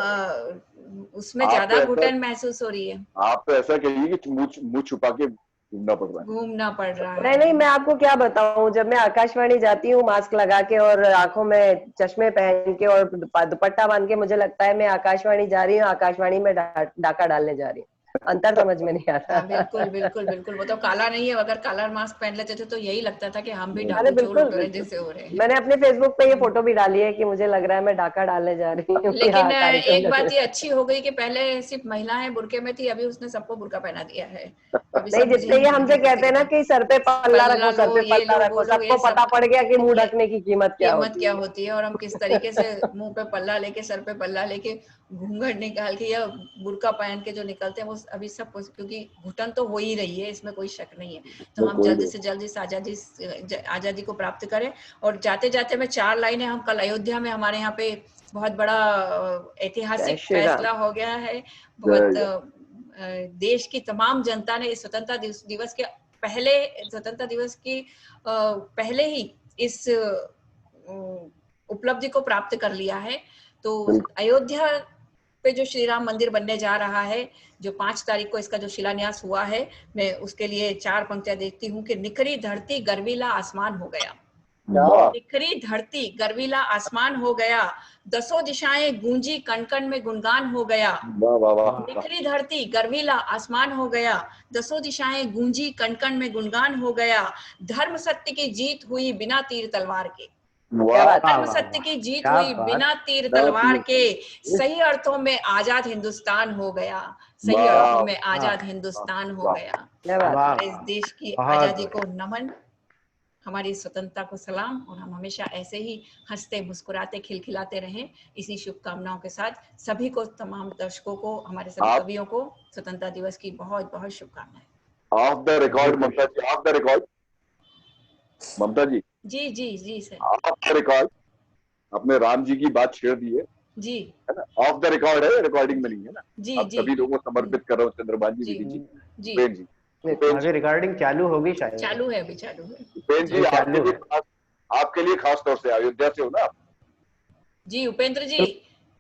उसमें ज्यादा घुटन महसूस हो रही है। आप तो ऐसा कहिए कि मुंह छुपा के घूमना पड़ रहा है। नहीं, मैं आपको क्या बताऊं, जब मैं आकाशवाणी जाती हूँ मास्क लगा के और आंखों में चश्मे पहन के और दुपट्टा बांध के, मुझे लगता है मैं आकाशवाणी जा रही हूँ, आकाशवाणी में डाका डालने जा रही हूँ। अंतर समझ में नहीं आता। बिल्कुल बिल्कुल बिल्कुल, वो तो काला नहीं है, अगर काला मास्क पहन लेते थे तो यही लगता था कि हम भी अरे बिल्कुल, जैसे हो रहे हैं। मैंने अपने फेसबुक पे ये फोटो भी डाली है कि मुझे लग रहा है मैं डाका डालने जा रही हूँ। लेकिन एक बात ये अच्छी हो गई कि पहले सिर्फ महिलाएं बुरके में थी, अभी उसने सबको बुरका पहना दिया है। नहीं, जितने ये हमसे कहते हैं ना कि सर पे पल्ला रखो, सर पे पल्ला रखो, सबको पता पड़ गया कि मुंह ढकने की कीमत क्या होती है और हम किस तरीके से मुंह पे पल्ला लेके, सर पे पल्ला लेके, घूंघट निकाल के या बुरका पहन के जो निकलते हैं वो अभी सब, क्योंकि घुटन तो हो ही रही है, इसमें कोई शक नहीं है। तो हम जल्दी से जल्दी इस आजादी को प्राप्त करें। और जाते जाते में 4 लाइनें, हम कल अयोध्या में हमारे यहाँ पे बहुत बड़ा ऐतिहासिक फैसला हो गया है। बहुत देश की तमाम जनता ने इस स्वतंत्रता दिवस के पहले, स्वतंत्रता दिवस की पहले ही इस उपलब्धि को प्राप्त कर लिया है। तो अयोध्या पे जो श्री राम मंदिर बनने जा रहा है, जो 5 तारीख को इसका जो शिलान्यास हुआ है, मैं उसके लिए 4 पंक्तियां देखती हूँ कि निखरी धरती गर्वीला आसमान हो गया, निखरी धरती गर्वीला आसमान हो गया, 10 दिशाएं गूंजी कण कण में गुणगान हो गया। निखरी धरती गर्वीला आसमान हो गया, 10 दिशाएं गूंजी कण कण में गुणगान हो गया, धर्म सत्य की जीत हुई बिना तीर तलवार के, धर्म सत्य की जीत हुई बिना तीर तलवार के, सही अर्थों में आजाद हिंदुस्तान हो गया, सही अर्थों में आजाद हिंदुस्तान हो गया। इस देश की आजादी को नमन, हमारी स्वतंत्रता को सलाम, और हम हमेशा ऐसे ही हंसते मुस्कुराते खिलखिलाते रहें। इसी शुभकामनाओं के साथ सभी को, तमाम दर्शकों को, हमारे सभी कवियों को स्वतंत्रता दिवस की बहुत बहुत शुभकामनाएं। Off the record Mamta ji, off the record Mamta ji. जी जी जी सर। ऑफ द रिकॉर्ड अपने राम जी की बात छेड़ दी है जी, है ना? ऑफ द रिकॉर्ड है, रिकॉर्डिंग में नहीं है ना? जी आप जी, सभी लोगों को समर्पित कर रहा हूँ, चंद्रभान जी, विधि जी, उपेंद्र जी। अभी रिकॉर्डिंग चालू होगी शायद। चालू है, अभी चालू है। उपेंद्र जी, आपके लिए खास तौर से, अयोध्या से हो ना आप? जी उपेंद्र जी,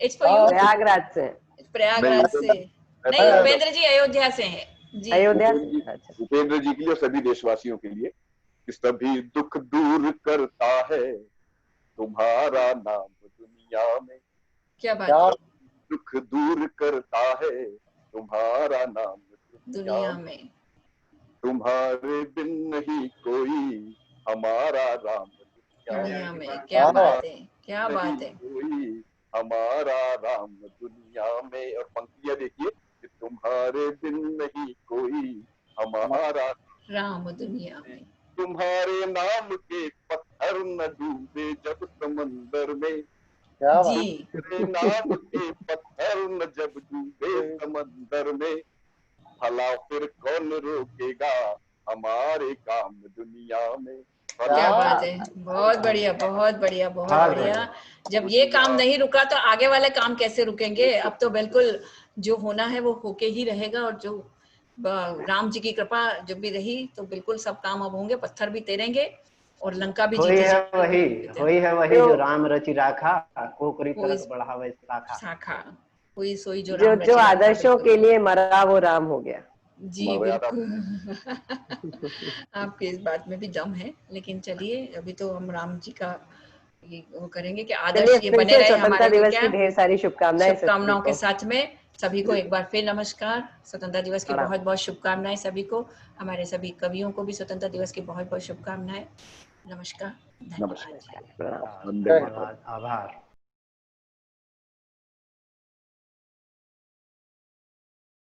इट्स फॉर यू। प्रयागराज से। प्रयागराज से नहीं, उपेंद्र जी अयोध्या से हैं जी। अयोध्या। उपेंद्र जी के लिए और सभी देशवासियों के लिए, सभी दुख दूर करता है तुम्हारा नाम दुनिया में। क्या बात है। दुख दूर करता है तुम्हारा नाम दुनिया में, तुम्हारे बिन नहीं कोई हमारा राम दुनिया में। क्या बात है, क्या बात है। कोई हमारा राम दुनिया में। और पंक्तियां देखिए कि तुम्हारे बिन नहीं कोई हमारा राम दुनिया में, तुम्हारे नाम के पत्थर न डूबे जब समंदर में। जी, तुम्हारे नाम के पत्थर न जब डूबे समंदर में, भला फिर कौन रोकेगा हमारे काम दुनिया में। क्या बात है, बहुत बढ़िया, बहुत बढ़िया, बहुत बढ़िया। जब ये काम नहीं रुका तो आगे वाले काम कैसे रुकेंगे। अब तो बिल्कुल जो होना है वो होके ही रहेगा, और जो राम जी की कृपा जब भी रही तो बिल्कुल सब काम अब होंगे, पत्थर भी तैरेंगे और लंका भी जीती जाएगी। वही है वही जो राम रचि राखा, कोकरी तरस बढ़ावे शाखा, कोई सोई जो आदर्शों के लिए मरा वो राम हो गया। जी बिल्कुल। आपके इस बात में भी दम है, लेकिन चलिए अभी तो हम राम जी का ये वो करेंगे कि आदर्श ये बने रहे स्वतंत्रता दिवस की ढेर सारी शुभकामनाओं के साथ में सभी को एक बार फिर नमस्कार। स्वतंत्रता दिवस की बहुत बहुत शुभकामनाएं सभी को, हमारे सभी कवियों को भी स्वतंत्रता दिवस की बहुत बहुत शुभकामनाएं। नमस्कार, धन्यवाद, धन्यवाद, आभार।